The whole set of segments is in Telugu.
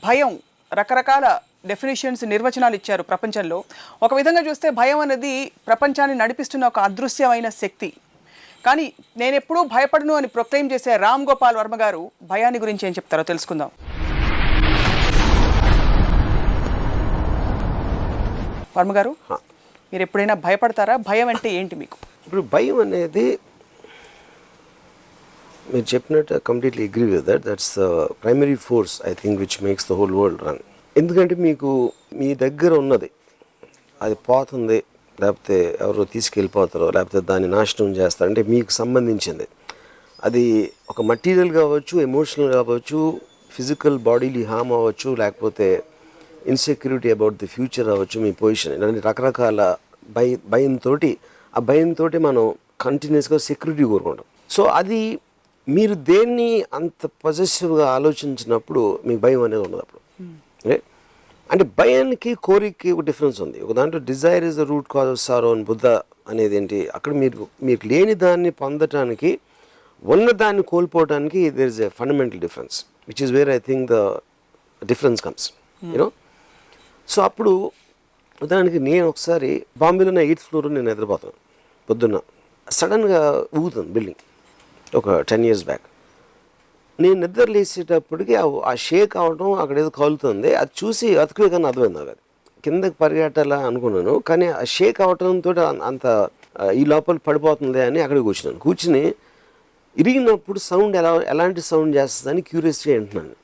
భయం రకరకాల డెఫినేషన్స్ నిర్వచనాలు ఇచ్చారు ప్రపంచంలో. ఒక విధంగా చూస్తే భయం అనేది ప్రపంచాన్ని నడిపిస్తున్న ఒక అదృశ్యమైన శక్తి. కానీ నేను ఎప్పుడూ భయపడను అని ప్రొక్లెయిమ్ చేసే రామ్ గోపాల్ వర్మ గారు భయాన్ని గురించి ఏం చెప్తారో తెలుసుకుందాం. వర్మ గారు, మీరు ఎప్పుడైనా భయపడతారా? భయం అంటే ఏంటి మీకు? ఇప్పుడు భయం అనేది మీరు చెప్పినట్టు completely agree with that. That's the primary force I think which makes the whole world run. ఎందుకంటే మీకు మీ దగ్గర ఉన్నది అది పోతుంది, లేకపోతే ఎవరో తీసుకెళ్ళిపోతారో, లేకపోతే దాన్ని నాశనం చేస్తారు అంటే మీకు సంబంధించింది. అది ఒక మటీరియల్ కావచ్చు, ఎమోషనల్ కావచ్చు, ఫిజికల్ బాడీలీ హామ్ అవ్వచ్చు, లేకపోతే ఇన్సెక్యూరిటీ అబౌట్ ది ఫ్యూచర్ అవ్వచ్చు, మీ పొజిషన్, ఇలాంటి రకరకాల భయంతో మనం కంటిన్యూస్గా సెక్యూరిటీ కోరుకుంటాం. సో అది మీరు దేన్ని అంత పొజెసివ్గా ఆలోచించినప్పుడు మీకు భయం అనేది ఉండదు అప్పుడు. అంటే భయానికి కోరికకి ఒక డిఫరెన్స్ ఉంది. ఒక దాంట్లో Dzire is the root cause of sorrow అని బుద్ధ అనేది ఏంటి, అక్కడ మీరు లేని దాన్ని పొందటానికి, ఉన్నదాన్ని కోల్పోవడానికి there is a fundamental difference which is where I think the difference comes you know. So అప్పుడు ఉదాహరణకి నేను ఒకసారి బాంబేలో నా 8th ఫ్లోర్ నేను నిద్రపోతాను. పొద్దున్న సడన్గా ఊగుతుంది బిల్డింగ్, ఒక 10 years బ్యాక్. నేను నిద్ర లేచేటప్పటికి ఆ షేక్ అవడం, అక్కడ ఏదో కాలుతుంది, అది చూసి అతుకులే కానీ అర్థమైంది నాకు. అది కిందకి పరిగెట్టాలా అనుకున్నాను, కానీ ఆ షేక్ అవడంతో అంత ఈ లోపల పడిపోతుంది అని అక్కడికి కూర్చున్నాను. కూర్చుని ఇరిగినప్పుడు సౌండ్ ఎలాంటి సౌండ్ చేస్తుందని క్యూరియస్గా వింటున్నాను.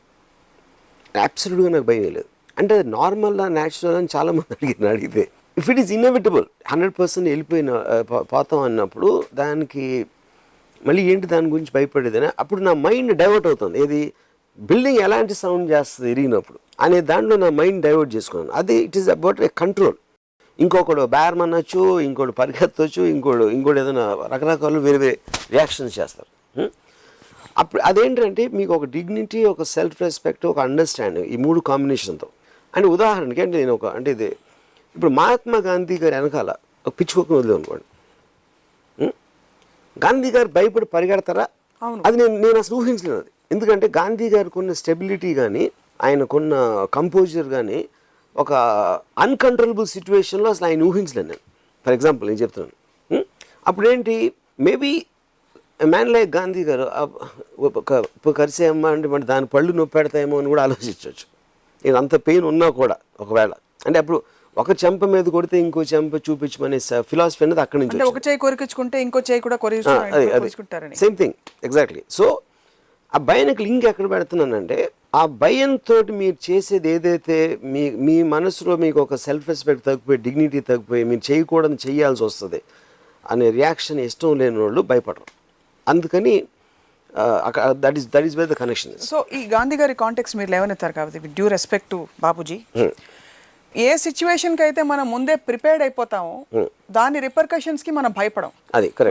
అబ్సల్యూట్గా నాకు భయం లేదు. అంటే అది నార్మల్గా న్యాచురల్ అని చాలామంది అడిగితే ఇఫ్ ఇట్ ఈస్ ఇన్ఎవిటబుల్ 100% వెళ్ళిపోయిన పోతాం అన్నప్పుడు దానికి మళ్ళీ ఏంటి దాని గురించి భయపడేదని అప్పుడు నా మైండ్ డైవర్ట్ అవుతుంది. ఏది బిల్డింగ్ ఎలాంటి సౌండ్ చేస్తుంది ఇరిగినప్పుడు అనే దాంట్లో నా మైండ్ డైవర్ట్ చేసుకున్నాను. అది it is about a control. ఇంకొకడు బ్యారం అనొచ్చు, ఇంకోటి పరిగెత్తవచ్చు, ఇంకోటి ఏదైనా రకరకాలు వేరే వేరే రియాక్షన్స్ చేస్తారు. అప్పుడు అదేంటంటే మీకు ఒక డిగ్నిటీ, ఒక సెల్ఫ్ రెస్పెక్ట్, ఒక అండర్స్టాండింగ్, ఈ 3 కాంబినేషన్తో. అంటే ఉదాహరణకి అంటే నేను ఇది ఇప్పుడు మహాత్మా గాంధీ గారి వెనకాల ఒక పిచ్చుకోకని వదిలే అనుకోండి, గాంధీ గారు భయపడి పరిగెడతారా? అది నేను అసలు ఊహించలేదు. ఎందుకంటే గాంధీ గారికి ఉన్న స్టెబిలిటీ కానీ, ఆయనకున్న కంపోజర్ కానీ, ఒక అన్కంట్రోలబుల్ సిచ్యువేషన్లో అసలు ఆయన ఊహించలేను నేను. ఫర్ ఎగ్జాంపుల్ నేను చెప్తున్నాను. అప్పుడేంటి మేబీ మ్యాన్ లైక్ గాంధీ గారు కరిసేయమ్మా అంటే మరి దాని పళ్ళు నొప్పి పెడతాయేమో అని కూడా ఆలోచించవచ్చు. నేను అంత పెయిన్ ఉన్నా కూడా ఒకవేళ అంటే అప్పుడు ఒక చెంప మీద కొడితే ఇంకో చెంప చూపించమనే ఫిలాసఫీ అనేది అక్కడి నుంచి ఒక చేయి కొరికించుకుంటే ఇంకో చేయి కూడా కొరికించుకుంటారని సేమ్ థింగ్ ఎగ్జాక్ట్లీ. సో ఆ భయానికి లింక్ ఎక్కడ పెడుతున్నానంటే ఆ భయంతో మీరు చేసేది ఏదైతే మీ మనసులో మీకు ఒక సెల్ఫ్ రెస్పెక్ట్ తగ్గిపోయి, డిగ్నిటీ తగ్గిపోయి, మీరు చేయకూడదని చేయాల్సి వస్తుంది అనే రియాక్షన్ ఇష్టం లేని వాళ్ళు భయపడరు. అందుకని that is where the connection. So ఈ గాంధీ గారి కాంటెక్స్ట్ మీరు లేవనెత్తారు కాబట్టి with due respect to Babuji, ఏ సిచ్యువేషన్కి అయితే మనం ముందే ప్రిపేర్డ్ అయిపోతామో దాని రిపర్కషన్స్కి మనం భయపడం.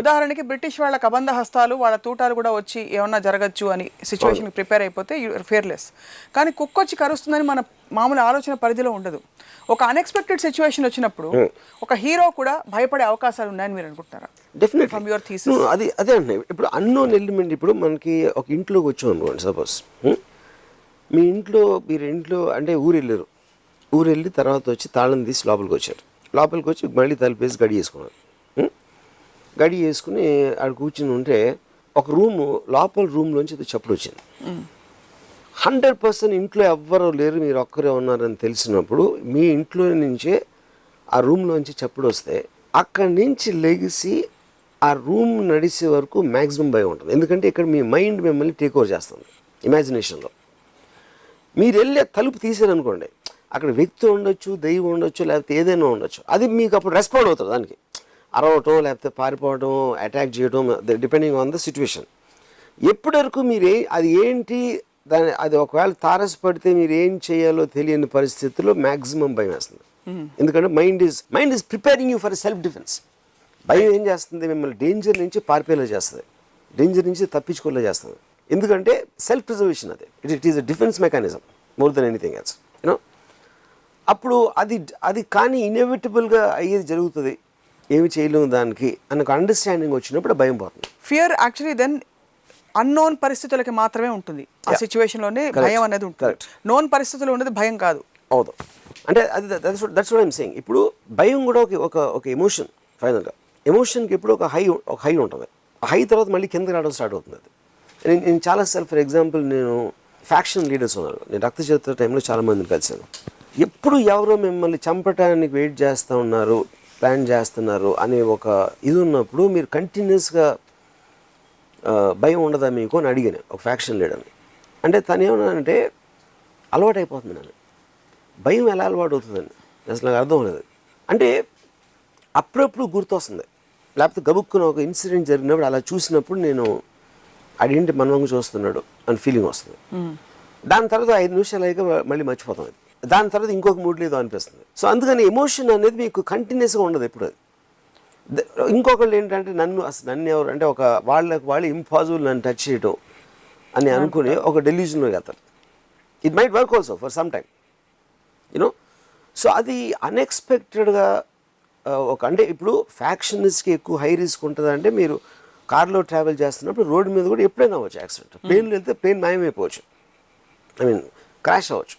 ఉదాహరణకి బ్రిటిష్ వాళ్ళ కబంధ హస్తాలు, వాళ్ళ తూటాలు కూడా వచ్చి ఏమన్నా జరగచ్చు అని సిచ్యువేషన్కి ప్రిపేర్ అయిపోతే యూఆర్ ఫియర్లెస్. కానీ కుక్క వచ్చి కరుస్తుందని మన మామూలు ఆలోచన పరిధిలో ఉండదు. ఒక అన్ఎక్స్పెక్టెడ్ సిచ్యువేషన్ వచ్చినప్పుడు ఒక హీరో కూడా భయపడే అవకాశాలు ఉన్నాయని మీరు అనుకుంటున్నారా? Definitely from your thesis. అదే అండి. ఇప్పుడు అన్నోన్ ఎలిమెంట్, ఇప్పుడు మనకి ఒక ఇంట్లోకి వచ్చాం అనుకోండి, సపోజ్ మీ ఇంట్లో అంటే ఊరు వెళ్ళి తర్వాత వచ్చి తాళం తీసి లోపలికి వచ్చి మళ్ళీ తలుపేసి గడి వేసుకున్నారు. గడి వేసుకుని ఆడ కూర్చుని ఉంటే ఒక లోపల రూమ్లోంచి చప్పుడు వచ్చింది. 100% ఇంట్లో ఎవ్వరూ లేరు, మీరు ఒక్కరే ఉన్నారని తెలిసినప్పుడు మీ ఇంట్లో నుంచే ఆ రూమ్లోంచి చప్పుడు వస్తే అక్కడి నుంచి లెగిసి ఆ రూమ్ నడిచే వరకు మ్యాక్సిమం భయం ఉంటుంది. ఎందుకంటే ఇక్కడ మీ మైండ్ మిమ్మల్ని టేక్ ఓవర్ చేస్తుంది ఇమాజినేషన్లో. మీరు వెళ్ళే తలుపు తీసారనుకోండి, అక్కడ వ్యక్తి ఉండొచ్చు, దైవం ఉండొచ్చు, లేకపోతే ఏదైనా ఉండొచ్చు, అది మీకు అప్పుడు రెస్పాండ్ అవుతుంది. దానికి అరవటం, లేకపోతే పారిపోవడం, అటాక్ చేయడం, డిపెండింగ్ ఆన్ ద సిచ్యువేషన్. ఎప్పటి వరకు మీరు అది ఏంటి అది ఒకవేళ తారసపడితే మీరు ఏం చేయాలో తెలియని పరిస్థితుల్లో మ్యాక్సిమం భయం వేస్తుంది. ఎందుకంటే mind is preparing you for self defence. భయం ఏం చేస్తుంది, మిమ్మల్ని డేంజర్ నుంచి పారిపోయేలా చేస్తుంది, డేంజర్ నుంచి తప్పించుకోలేలా చేస్తుంది. ఎందుకంటే సెల్ఫ్ ప్రిజర్వేషన్ అది. It is a defence mechanism more than anything else you know. అప్పుడు అది కానీ ఇన్ఎవిటబుల్గా అయ్యేది జరుగుతుంది, ఏమి చేయలేము దానికి అన్న అండర్స్టాండింగ్ వచ్చినప్పుడు భయం పోతుంది. ఫియర్ యాక్చువల్లీ దెన్ అన్నోన్ పరిస్థితులకి మాత్రమే ఉంటుంది. ఆ సిచ్యువేషన్లోనే భయం అనేది ఉంటుంది. నోన్ పరిస్థితులు ఉండేది భయం కాదు. అవును, అంటే అది దట్స్ వాట్ ఐమ్ సేయింగ్. ఇప్పుడు భయం కూడా ఒక ఎమోషన్. ఫైనల్గా ఎమోషన్కి ఎప్పుడు ఒక హై ఉంటుంది. ఆ హై తర్వాత మళ్ళీ కిందకి రావడం స్టార్ట్ అవుతుంది. అది నేను చాలా ఫర్ ఎగ్జాంపుల్ నేను ఫ్యాక్షన్ లీడర్స్ ఉన్నారు, నేను రక్త చరిత్ర టైంలో చాలామందిని కలిసాను. ఎప్పుడు ఎవరో మిమ్మల్ని చంపటానికి వెయిట్ చేస్తూ ఉన్నారు, ప్లాన్ చేస్తున్నారు అనే ఒక ఇది ఉన్నప్పుడు మీరు కంటిన్యూస్గా భయం ఉండదా మీకు అని అడిగాను ఒక ఫ్యాక్షన్ లీడర్ని. అంటే తను ఏమన్నానంటే అలవాటు అయిపోతుంది నన్ను. భయం ఎలా అలవాటు అవుతుందండి అసలు నాకు అర్థం లేదు. అంటే అప్పుడప్పుడు గుర్తొస్తుంది, లేకపోతే గబుక్కున ఒక ఇన్సిడెంట్ జరిగినప్పుడు అలా చూసినప్పుడు నేను అదేంటి మనవంగా చూస్తున్నాడు అని ఫీలింగ్ వస్తుంది. దాని తర్వాత 5 నిమిషాలు అయ్యాక మళ్ళీ మర్చిపోతాం. అది దాని తర్వాత ఇంకొక మూడ్ లేదో అనిపిస్తుంది. సో అందుకని ఎమోషన్ అనేది మీకు కంటిన్యూస్గా ఉండదు ఎప్పుడు. అది ఇంకొకళ్ళు ఏంటంటే నన్ను ఎవరు అంటే ఒక వాళ్ళు ఇంపాసిబుల్ నన్ను టచ్ చేయటం అని అనుకుని ఒక డెల్యూజన్లోకి వెళ్తారు. It might work also for some time you know. So అది అన్ఎక్స్పెక్టెడ్గా అంటే ఇప్పుడు ఫ్యాక్షనిస్ట్కి ఎక్కువ హై రిస్క్ ఉంటుంది. అంటే మీరు కార్లో ట్రావెల్ చేస్తున్నప్పుడు రోడ్డు మీద కూడా ఎప్పుడైనా అవ్వచ్చు యాక్సిడెంట్. ప్లేన్లో వెళ్తే ప్లేన్ మాయమైపోవచ్చు, క్రాష్ అవ్వచ్చు.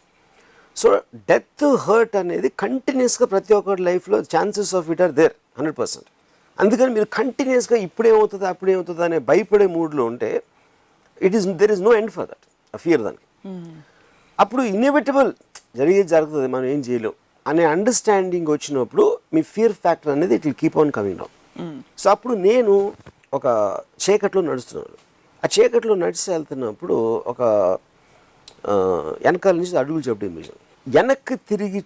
సో డెత్ హర్ట్ అనేది కంటిన్యూస్గా ప్రతి ఒక్కరి లైఫ్లో chances of it are there 100%. అందుకని మీరు కంటిన్యూస్గా ఇప్పుడేమవుతుంది అప్పుడేమవుతుంది అనే భయపడే మూడ్లో ఉంటే there is no end for that, ఆ ఫియర్ దానికి. అప్పుడు ఇన్ఎవిటబుల్ జరుగుతుంది, మనం ఏం చేయలేం అనే అండర్స్టాండింగ్ వచ్చినప్పుడు మీ ఫియర్ ఫ్యాక్టర్ అనేది it will keep on coming down. So అప్పుడు నేను ఒక చీకట్లో నడుస్తున్నాను. ఆ చీకట్లో నడిచి వెళ్తున్నప్పుడు ఒక వెనకాల నుంచి అడుగులు చెప్పడం విషయం. వెనక్కి తిరిగి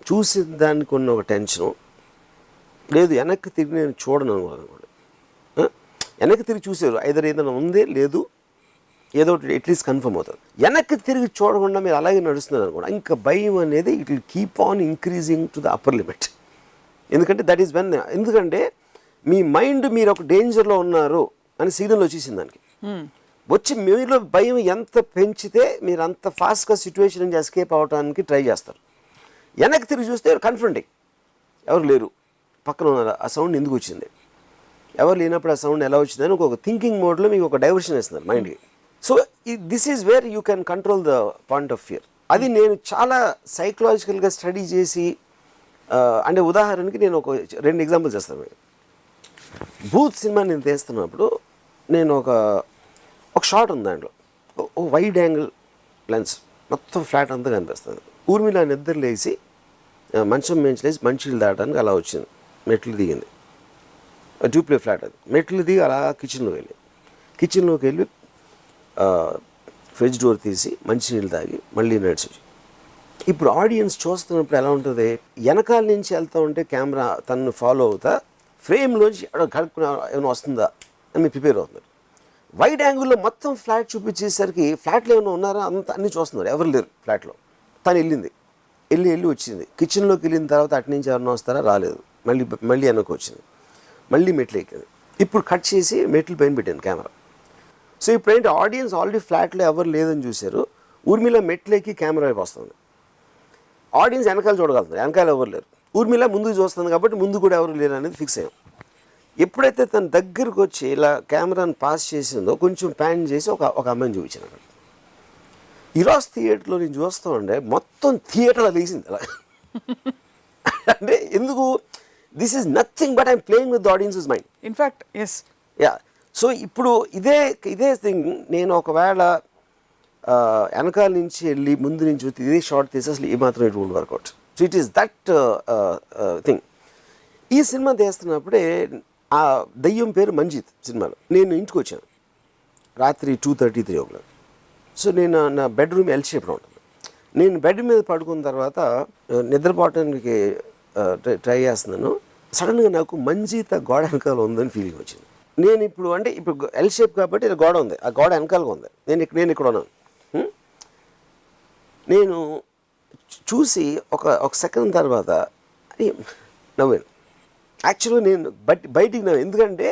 చూసిన దానికి ఉన్న ఒక టెన్షను లేదు, వెనక్కి తిరిగి నేను చూడను అనుకోండి. వెనక్కి తిరిగి చూసారు ఐదర్ ఏదైనా ఉంది లేదు ఏదో అట్లీస్ట్ కన్ఫర్మ్ అవుతుంది. వెనక్కి తిరిగి చూడకుండా మీరు అలాగే నడుస్తున్నారు అనుకోండి, ఇంకా భయం అనేది it will keep on increasing to the upper limit. ఎందుకంటే దట్ ఈస్ వెన్, ఎందుకంటే మీ మైండ్ మీరు ఒక డేంజర్లో ఉన్నారు అని సిగ్నల్ వచ్చేసింది దానికి. వచ్చి మీలో భయం ఎంత పెంచితే మీరు అంత ఫాస్ట్గా సిచ్యువేషన్ నుంచి ఎస్కేప్ అవడానికి ట్రై చేస్తారు. వెనక్కి తిరిగి చూస్తే కన్ఫ్రంటింగ్, ఎవరు లేరు, పక్కన ఉన్నారు, ఆ సౌండ్ ఎందుకు వచ్చింది, ఎవరు లేనప్పుడు ఆ సౌండ్ ఎలా వచ్చిందని ఒక థింకింగ్ మోడ్లో మీకు ఒక డైవర్షన్ ఇస్తున్నారు మైండ్కి. So this is where you can control the point of fear. అది నేను చాలా సైకలాజికల్గా స్టడీ చేసి, అంటే ఉదాహరణకి నేను 2 ఎగ్జాంపుల్స్ చేస్తాను. భూత్ సినిమా నేను తీస్తున్నప్పుడు నేను ఒక షాట్ ఉంది, దాంట్లో వైడ్ యాంగిల్ లెన్స్ మొత్తం ఫ్లాట్ అంతా కనిపిస్తుంది. ఊర్మిళ నిద్ర లేచి మంచం మేంచి లేచి మంచిలు దాటడానికి అలా వచ్చింది, మెట్లు దిగింది, ట్యూబ్లే ఫ్లాట్ అది. మెట్లు దిగి అలా కిచెన్లోకి వెళ్ళి ఫ్రిడ్జ్ డోర్ తీసి మంచినీళ్ళు తాగి మళ్ళీ నడిచి. ఇప్పుడు ఆడియన్స్ చూస్తున్నప్పుడు ఎలా ఉంటుంది, వెనకాల నుంచి వెళ్తూ ఉంటే కెమెరా తనను ఫాలో అవుతా ఫ్రేమ్లోంచి కడుక్కున్న ఏమైనా వస్తుందా అని మీరు ప్రిపేర్ అవుతున్నారు. వైడ్ యాంగిల్లో మొత్తం ఫ్లాట్ చూపించేసరికి ఫ్లాట్లో ఏమైనా ఉన్నారా అన్నీ చూస్తున్నారు, ఎవరు లేరు ఫ్లాట్లో. తను వెళ్ళి వచ్చింది. కిచెన్లోకి వెళ్ళిన తర్వాత అటు నుంచి ఎవరైనా వస్తారా, రాలేదు. మళ్ళీ వెనక్కి వచ్చింది, మళ్ళీ మెట్లు ఎక్కింది. ఇప్పుడు కట్ చేసి మెట్లు పైన పెట్టాను కెమెరా. సో ఇప్పుడు ఏంటి, ఆడియన్స్ ఆల్రెడీ ఫ్లాట్లో ఎవరు లేదని చూశారు, ఊర్మిళ మెట్లు ఎక్కి కెమెరా వైపు వస్తుంది. ఆడియన్స్ వెనకాల చూడగలుగుతారు, వెనకాల ఎవరు లేరు. ఊర్మిళ ముందుకు చూస్తుంది కాబట్టి ముందు కూడా ఎవరు లేరు అనేది ఫిక్స్ అయ్యాం. ఎప్పుడైతే తన దగ్గరకు వచ్చి ఇలా కెమెరాను పాస్ చేసిందో కొంచెం ప్యాన్ చేసి ఒక అమ్మాయిని చూపించాను. ఈరోజు థియేటర్లో నేను చూస్తూ ఉండే మొత్తం థియేటర్లో లేచింది అలా. అంటే ఎందుకు, this is nothing but I'm playing with the audiences mind. In fact yes, yeah. So ఇప్పుడు ఇదే థింగ్ నేను ఒకవేళ వెనకాల నుంచి వెళ్ళి ముందు నుంచి చూస్తే ఇదే షార్ట్ తీసి అసలు ఏమాత్రం it would work out. So it is that thing. ఈ సినిమా తీస్తున్నప్పుడే ఆ దయ్యం పేరు మంజిత్ సినిమాలో. నేను ఇంటికి వచ్చాను రాత్రి 2:33 o'clock. సో నేను నా బెడ్రూమ్ ఎల్ షేప్లో ఉంటుంది. నేను బెడ్ మీద పడుకున్న తర్వాత నిద్రపోవటానికి ట్రై చేస్తున్నాను. సడన్గా నాకు మంజిత్ ఆ గోడ వెనకాల ఉందని ఫీలింగ్ వచ్చింది. నేను ఇప్పుడు ఎల్ షేప్ కాబట్టి ఇలా గోడ ఉంది, ఆ గోడ వెనకాలగా ఉంది, నేను ఇక్కడ ఉన్నాను. నేను చూసి ఒక సెకండ్ తర్వాత నవ్వాను. యాక్చువల్గా నేను బయటికి నవ్వు, ఎందుకంటే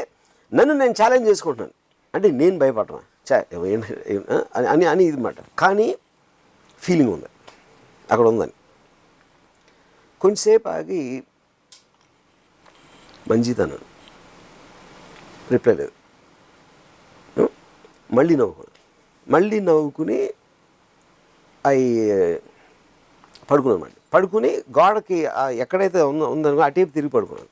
నన్ను నేను ఛాలెంజ్ చేసుకుంటున్నాను. అంటే నేను భయపడను అని ఇది మాట, కానీ ఫీలింగ్ ఉంది అక్కడ ఉందని. కొంచెంసేపు ఆగి మంజిత్ అన్నాను, రిప్లై లేదు. మళ్ళీ నవ్వుకుని అవి పడుకున్నాను. మళ్ళీ పడుకుని గోడకి ఎక్కడైతే ఉందనుకో ఆ టేపు తిరిగి పడుకున్నాను.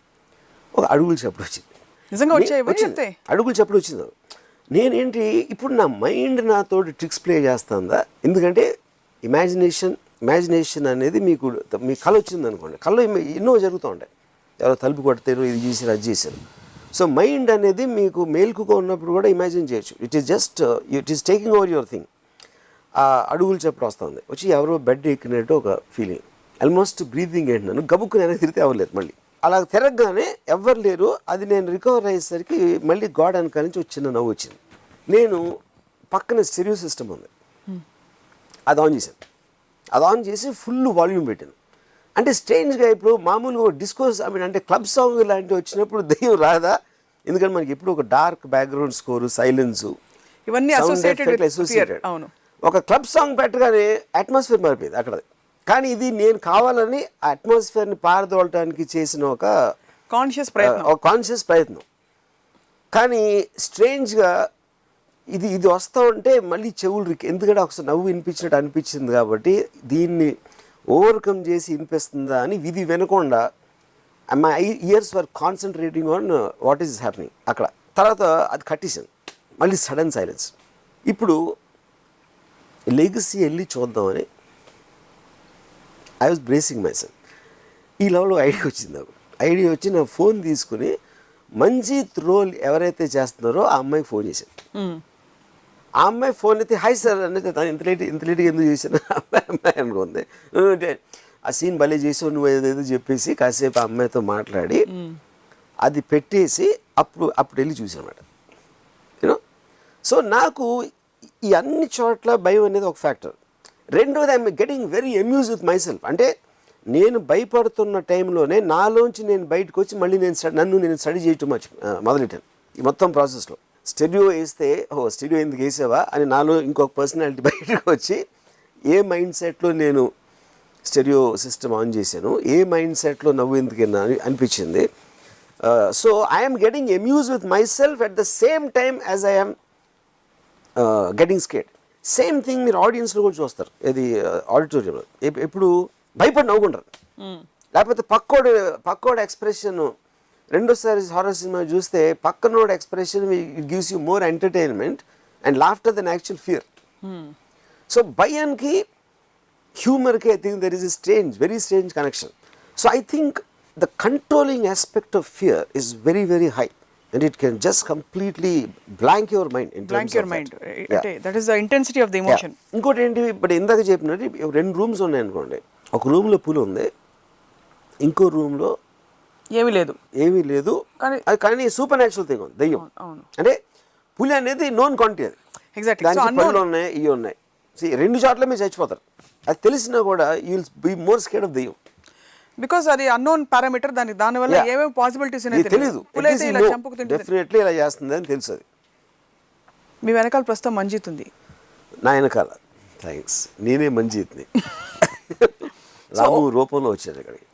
ఒక అడుగులు చప్పుడు వచ్చింది. నిజంగా వచ్చాయి అడుగులు చప్పుడు వచ్చింది. నేనేంటి ఇప్పుడు నా మైండ్ నాతో ట్రిక్స్ ప్లే చేస్తుందా? ఎందుకంటే ఇమాజినేషన్ అనేది మీ కళ వచ్చింది అనుకోండి, కళ ఎన్నో జరుగుతూ ఉంటాయి. ఎవరో తలుపు కొడతారు, ఇది చేశారు, అది చేశారు. సో మైండ్ అనేది మీకు మేల్కుగా ఉన్నప్పుడు కూడా ఇమాజిన్ చేయొచ్చు. It is taking over your thing. ఆ అడుగులు చెప్పడం వస్తుంది, వచ్చి ఎవరో బెడ్ ఎక్కినట్టు ఒక ఫీలింగ్, ఆల్మోస్ట్ బ్రీతింగ్ ఏంటి, నన్ను గబుక్కుని వెనక్కి తిరిగితే అవ్వలేదు. మళ్ళీ అలా తిరగగానే ఎవ్వరు లేరు. అది నేను రికవర్ అయ్యేసరికి మళ్ళీ గోడ వెనక నుంచి చిన్న నవ్వు వచ్చింది. నేను పక్కన స్టెరియో సిస్టమ్ ఉంది, అది ఆన్ చేశాను. అది ఆన్ చేసి ఫుల్ వాల్యూమ్ పెట్టాను. అంటే స్ట్రేంజ్గా ఇప్పుడు మామూలుగా డిస్కోస్ అంటే క్లబ్ సాంగ్ లాంటివి వచ్చినప్పుడు దెయ్యం రాదా? ఎందుకంటే మనకి ఎప్పుడు ఒక డార్క్ బ్యాక్గ్రౌండ్ స్కోరు, సైలెన్స్, ఇవన్నీ అసోసియేటెడ్. అవును, ఒక క్లబ్ సాంగ్ పెట్టగానే అట్మాస్ఫియర్ మారిపోయింది అక్కడ. కానీ ఇది నేను కావాలని ఆ అట్మాస్ఫియర్ని పారదోలటానికి చేసిన ఒక కాన్షియస్ ప్రయత్నం. కానీ స్ట్రేంజ్గా ఇది వస్తూ ఉంటే మళ్ళీ చెవులు ఎందుకంటే ఒకసారి నవ్వు వినిపించినట్టు అనిపించింది కాబట్టి దీన్ని ఓవర్కమ్ చేసి వినిపిస్తుందా అని విధి వినకుండా my years were concentrating on what is happening అక్కడ. తర్వాత అది కట్టేసాను, మళ్ళీ సడన్ సైలెన్స్. ఇప్పుడు లెగసీ వెళ్ళి చూద్దామని I was bracing my self. ఈ లెవెల్లో ఐడియా వచ్చింది నాకు. ఐడియా వచ్చి నా ఫోన్ తీసుకుని మంజీత్ రోల్ ఎవరైతే చేస్తున్నారో ఆ అమ్మాయికి ఫోన్ చేశాను. ఆ అమ్మాయి ఫోన్ అయితే హాయ్ సార్ అనేది ఇంత లేట్గా ఎందుకు చేశాను అమ్మాయి అనుకుంది. ఆ సీన్ భలే చేసావు నువ్వు ఏదేదో చెప్పేసి కాసేపు ఆ అమ్మాయితో మాట్లాడి అది పెట్టేసి అప్పుడు వెళ్ళి చూసానమాట. యూనో, సో నాకు ఈ అన్ని చోట్ల భయం అనేది ఒక ఫ్యాక్టర్. రెండోది I'm getting very amuse with my self. అంటే నేను భయపడుతున్న టైంలోనే నాలోంచి నేను బయటకు వచ్చి మళ్ళీ నన్ను స్టడీ చేయటం మొదలెట్టాను. ఈ మొత్తం ప్రాసెస్లో స్టెడియో వేస్తే స్టెడియో ఎందుకు వేసావా అని నాలో ఇంకొక పర్సనాలిటీ బయటకు వచ్చి ఏ మైండ్ సెట్లో నేను స్టెడియో సిస్టమ్ ఆన్ చేశాను, ఏ మైండ్ సెట్లో నవ్వు ఎందుకు అనిపించింది. So I'm getting amuse with myself at the same time as I'm getting scared. Same thing మీరు ఆడియన్స్లో కూడా చూస్తారు, ఇది ఆడిటోరియంలో ఎప్పుడు భయపడి నవ్వుకుంటారు. లేకపోతే పక్కోడు ఎక్స్ప్రెషన్ రెండోసారి హారర్ సినిమా చూస్తే పక్కనోడు expression it gives you more entertainment and laughter than actual fear. So భయానికి హ్యూమర్కి I think there is a very strange connection. So I think the controlling aspect of fear is very very high and it can just completely blank your mind in terms of that. That is the intensity of the emotion. ఇంకోటి ఏంటి, ఇప్పుడు ఇందాక చెప్పినట్టు 2 రూమ్స్ ఉన్నాయి అనుకోండి. ఒక రూమ్లో పులి ఉంది, ఇంకో రూమ్లో ఏమీ లేదు. కానీ సూపర్ న్యాచురల్ థింగ్ ఉంది, దెయ్యం. అంటే పులి అనేది నోన్ క్వాంటిటీ, అది దానికి పళ్ళు ఉన్నాయి, ఇవి ఉన్నాయి. రెండు చోట్ల మీరు చచ్చిపోతారు. అది తెలిసినా కూడా you will be more scared of దెయ్యం. బికాస్ అది అన్నోన్ పారామీటర్, దానివల్ల ఏమేమి పాసిబిలిటీస్ తెలియదు. డెఫినెట్లీ ఇలా చేస్తుంది అని తెలుసు. అది మీ వెనకాల ప్రస్తుతం మంజీత్ ఉంది. నా వెనకాల థ్యాంక్స్, నేనే మంజీత్ని. రాము రూపంలో వచ్చాను ఇక్కడికి.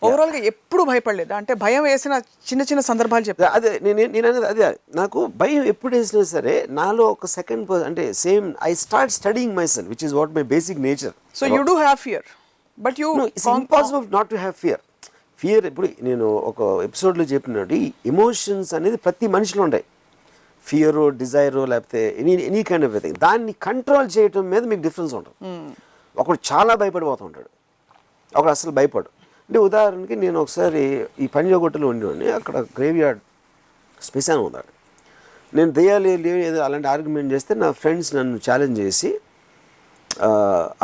ఓవరాల్గా ఎప్పుడు భయపడలేదు అంటే భయం వేసిన చిన్న సందర్భాలు చెప్తా. అదే నేను అనేది అదే, నాకు భయం ఎప్పుడు వేసినా సరే నాలో ఒక సెకండ్ అంటే same I start studying my self which is what my basic nature. So you do have fear but it's impossible not to have fear. ఇప్పుడు నేను ఒక ఎపిసోడ్లో చెప్పినట్టు ఎమోషన్స్ అనేది ప్రతి మనిషిలో ఉంటాయి. ఫియరో, డిజైరో, లేకపోతే ఎనీ కైండ్ ఆఫ్ థింగ్. దాన్ని కంట్రోల్ చేయటం మీద మీకు డిఫరెన్స్ ఉంటుంది. ఒకడు చాలా భయపడిపోతూ ఉంటాడు, ఒకడు అసలు భయపడు. అంటే ఉదాహరణకి నేను ఒకసారి ఈ పంజాగుట్టలో ఉండేవాడిని. అక్కడ గ్రేవ్ యార్డ్ శ్మశానం ఉందాడు. నేను దెయ్యాలు ఏదో అలాంటి ఆర్గ్యుమెంట్ చేస్తే నా ఫ్రెండ్స్ నన్ను ఛాలెంజ్ చేసి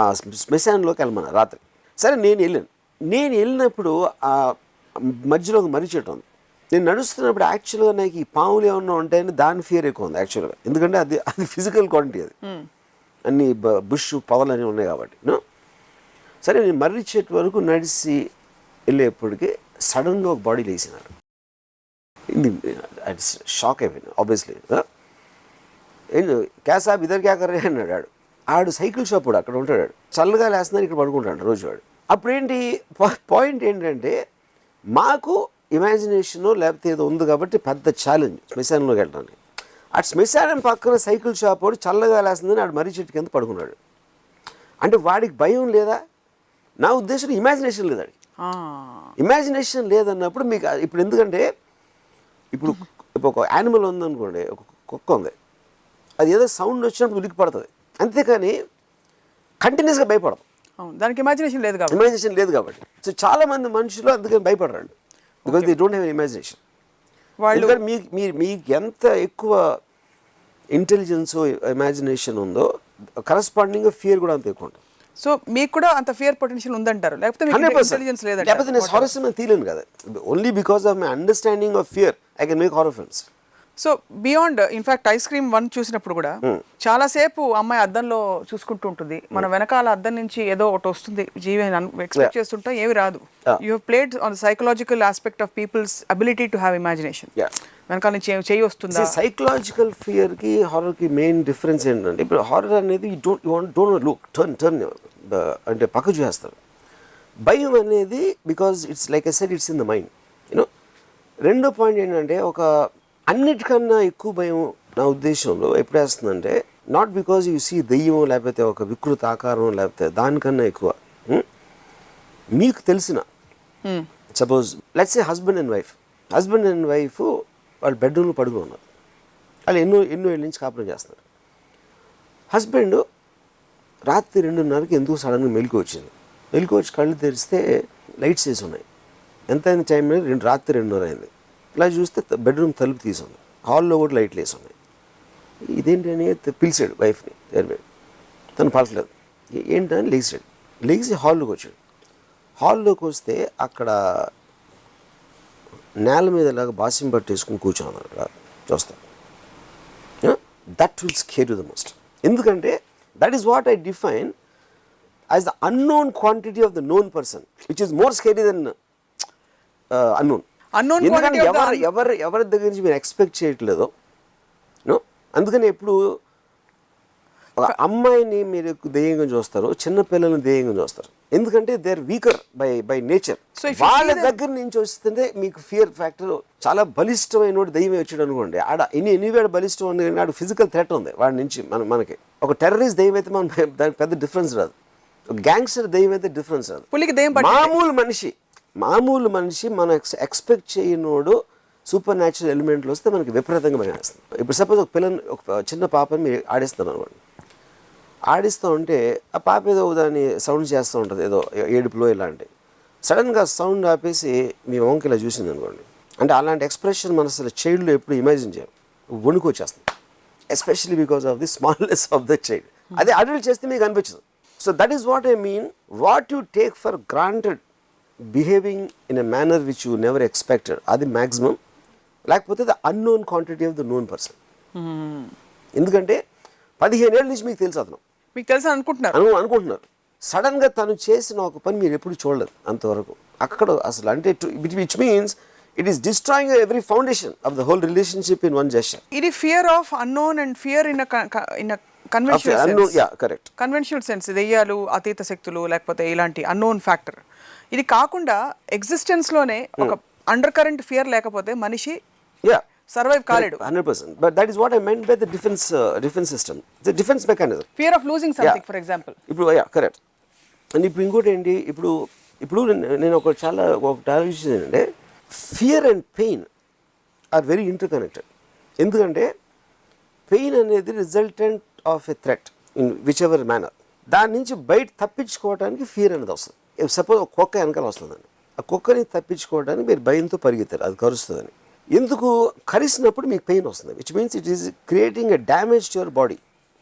ఆ శ్మశానంలోకి వెళ్ళమన్నారు రాత్రి. సరే నేను వెళ్ళినప్పుడు ఆ మధ్యలో ఒక మర్రి చెట్టు ఉంది. నేను నడుస్తున్నప్పుడు యాక్చువల్గా నాకు ఈ పాములు ఏమన్నా ఉంటాయని దాని ఫియర్ ఎక్కువ ఉంది యాక్చువల్గా. ఎందుకంటే అది ఫిజికల్ క్వాంటిటీ, అది అన్ని బుష్ పొదలు అన్నీ ఉన్నాయి కాబట్టి. సరే నేను మర్రి చెట్టు వరకు నడిచి వెళ్ళేప్పటికి సడన్గా ఒక బాడీ లేచినాడు. షాక్ అయిపోయింది ఆబ్వియస్లీ. క్యా సాబ్ ఇద్దరు క్యా కర్రే అన్నాడు. ఆడు సైకిల్ షాప్ కూడా అక్కడ ఉంటాడు, చల్లగా లేస్తున్నాడు, ఇక్కడ పడుకుంటాడు రోజు వాడు. అప్పుడేంటి పాయింట్ ఏంటంటే మాకు ఇమాజినేషను లేకపోతే ఏదో ఉంది కాబట్టి పెద్ద ఛాలెంజ్ శ్మశానంలోకి వెళ్ళడానికి. అటు శ్మశానం పక్కన సైకిల్ షాప్ వాడు చల్లగా లేస్తుందని ఆడు మర్రి చెట్టు కింద పడుకున్నాడు. అంటే వాడికి భయం లేదా? నా ఉద్దేశం ఇమాజినేషన్ లేదా? ఇమాజినేషన్ లేదన్నప్పుడు మీకు ఇప్పుడు ఎందుకంటే ఇప్పుడు ఒక యానిమల్ ఉందనుకోండి, ఒక కుక్క ఉంది, అది ఏదో సౌండ్ వచ్చినప్పుడు ఉలికి పడుతుంది, అంతేకాని కంటిన్యూస్గా భయపడదు. దానికి ఇమాజినేషన్ లేదు కాబట్టి. సో చాలా మంది మనుషులు అందుకని భయపడరండి, because they don't have imagination. వాళ్ళు మీకు ఎంత ఎక్కువ ఇంటెలిజెన్స్ ఇమాజినేషన్ ఉందో కరస్పాండింగ్ ఫియర్ కూడా అంత ఎక్కువ ఉంటుంది. సో మీకు కూడా అంత ఫియర్ పొటెన్షియల్ ఉందంటారు, లేకపోతే ఇంటెలిజెన్స్ లేదంటారు? లేకపోతే నేను హారర్ సినిమా తీయలేను కదా. Only because of my understanding of fear I can make horror films. So beyond in fact ice cream 1 చూసినప్పుడు కూడా చాలాసేపు అమ్మాయి అద్దంలో చూసుకుంటూ ఉంటుంది, మన వెనకాల అద్దం నుంచి ఏదో ఒకటి వస్తుంది జీవి ఎక్స్పెక్ట్ చేస్తుంటా, ఏమి రాదు. You have played on the psychological aspect of people's ability to have imagination. వెనకాల నుంచి చెయ్యి వస్తుందా? సైకలాజికల్ ఫియర్కి హారర్కి మెయిన్ డిఫరెన్స్ ఏంటంటే, ఇప్పుడు హారర్ అనేది డోంట్ లుక్ టర్న్ అంటే పక్క చూసేస్తారు. భయం అనేది because it's like I said, it's in the mind. You know, రెండో పాయింట్ ఏంటంటే, ఒక అన్నిటికన్నా ఎక్కువ భయం నా ఉద్దేశంలో ఎప్పుడు వేస్తుందంటే, నాట్ బికాజ్ యూ సీ దెయ్యం లేకపోతే ఒక వికృత ఆకారం లేకపోతే దానికన్నా ఎక్కువ మీకు తెలిసిన suppose let's say husband and wife వాళ్ళు బెడ్రూమ్లో పడుకుని ఉన్నారు, వాళ్ళు ఎన్నో ఏళ్ళ నుంచి కాపురం చేస్తున్నారు. హస్బెండ్ రాత్రి 2:30కి ఎందుకు సడన్గా మెలకు వచ్చి కళ్ళు తెరిస్తే లైట్స్ వేసి ఉన్నాయి. ఎంత అయింది టైం అనేది? రాత్రి 2:30 అయింది. ఇలా చూస్తే బెడ్రూమ్ తలుపు తీసుంది, హాల్లో కూడా లైట్లు వేసి ఉన్నాయి. ఇదేంటి అని పిలిచాడు వైఫ్ని, తను పలకలేదు. ఏంటని లేచి హాల్లోకి వచ్చాడు. హాల్లోకి వస్తే అక్కడ నేల మీద ఇలాగా బాసిం పట్టేసుకుని కూర్చోన్నారు. చూస్తాం, that will scare you the most. ఎందుకంటే that is what I define as the unknown quantity of the known person, which is more scary than unknown. ఎందుకంటే ఎవరి దగ్గర నుంచి మీరు ఎక్స్పెక్ట్ చేయట్లేదో. అందుకని ఎప్పుడు ఒక అమ్మాయిని మీరు దెయ్యంగా చూస్తారు, చిన్న పిల్లల్ని దెయ్యంగా చూస్తారు, ఎందుకంటే they are weaker by nature. వాళ్ళ దగ్గర నుంచి వస్తుంటే మీకు ఫియర్ ఫ్యాక్టర్ చాలా బలిష్టమైన దెయ్యం వచ్చాడు అనుకోండి, ఆడ ఎనీవేళ బలిష్టం ఉంది, ఆడ ఫిజికల్ థ్రెట్ ఉంది వాడి నుంచి. మనకి ఒక టెర్రరిస్ట్ దెయ్యం అయితే మనం దానికి పెద్ద డిఫరెన్స్ రాదు, ఒక గ్యాంగ్స్టర్ దెయ్యం అయితే డిఫరెన్స్ రాదు. మామూలు మనిషి మనం ఎక్స్పెక్ట్ చేయనోడు సూపర్ న్యాచురల్ ఎలిమెంట్లు వస్తే మనకి విపరీతంగా భయం వేస్తుంది. ఇప్పుడు సపోజ్ ఒక చిన్న పాపని మీరు ఆడిస్తాను అనుకోండి, ఆడిస్తూ ఉంటే ఆ పాప ఏదో దాన్ని సౌండ్ చేస్తూ ఉంటుంది, ఏదో ఏడుపులో ఇలాంటి. సడన్గా సౌండ్ ఆపేసి మీ వంక ఇలా చూసింది అనుకోండి, అంటే అలాంటి ఎక్స్ప్రెషన్ మన అసలు చైల్డ్లో ఎప్పుడు ఇమాజిన్ చేయం, వణుకు వచ్చేస్తుంది, especially because of the smallness of the child. అదే అడల్ట్ చేస్తే మీకు అనిపించదు. So that is what I mean, what you take for granted behaving in a manner which you never expected, అది మ్యాక్సిమం. లేకపోతే the unknown quantity of the known person. ఎందుకంటే 15 ఏళ్ళ నుంచి మీకు తెలుసు అనుకుంటున్నారు, సడన్గా తను చేసిన ఒక పని మీరు ఎప్పుడు చూడలేదు అంతవరకు. అక్కడ అసలు అంటే which means it is destroying every foundation of the whole relationship in one gesture. ఇది fear of unknown and fear in conventional sense, దెయ్యాలు, అతీత శక్తులు, లేకపోతే ఇలాంటి అన్నోన్ ఫ్యాక్టర్. ఇది కాకుండా ఎగ్జిస్టెన్స్లోనే ఒక అండర్ కరెంట్ ఫియర్ లేకపోతే మనిషి సర్వైవ్ కాలేడు. 100%. But that is what I meant by the defense system, the defense mechanism. Fear of losing something, for example. ఇప్పుడు correct. And ఇప్పుడు ఇంకోటి ఏంటి, ఇప్పుడు నేను ఒక ఆలోచించింది ఏంటంటే, fear and pain are very interconnected. ఎందుకంటే పెయిన్ అనేది resultant of a threat in which ever manner. దాని నుంచి బయట తప్పించుకోవడానికి ఫియర్ అనేది వస్తుంది. సపోజ్ ఒక కుక్క వెనకాల వస్తుందండి, ఆ కుక్కని తప్పించుకోవడానికి మీరు భయంతో పరిగెత్తారు, అది కరుస్తుందని. ఎందుకు కరిసినప్పుడు మీకు పెయిన్ వస్తుంది, which means it is creating a damage to your body.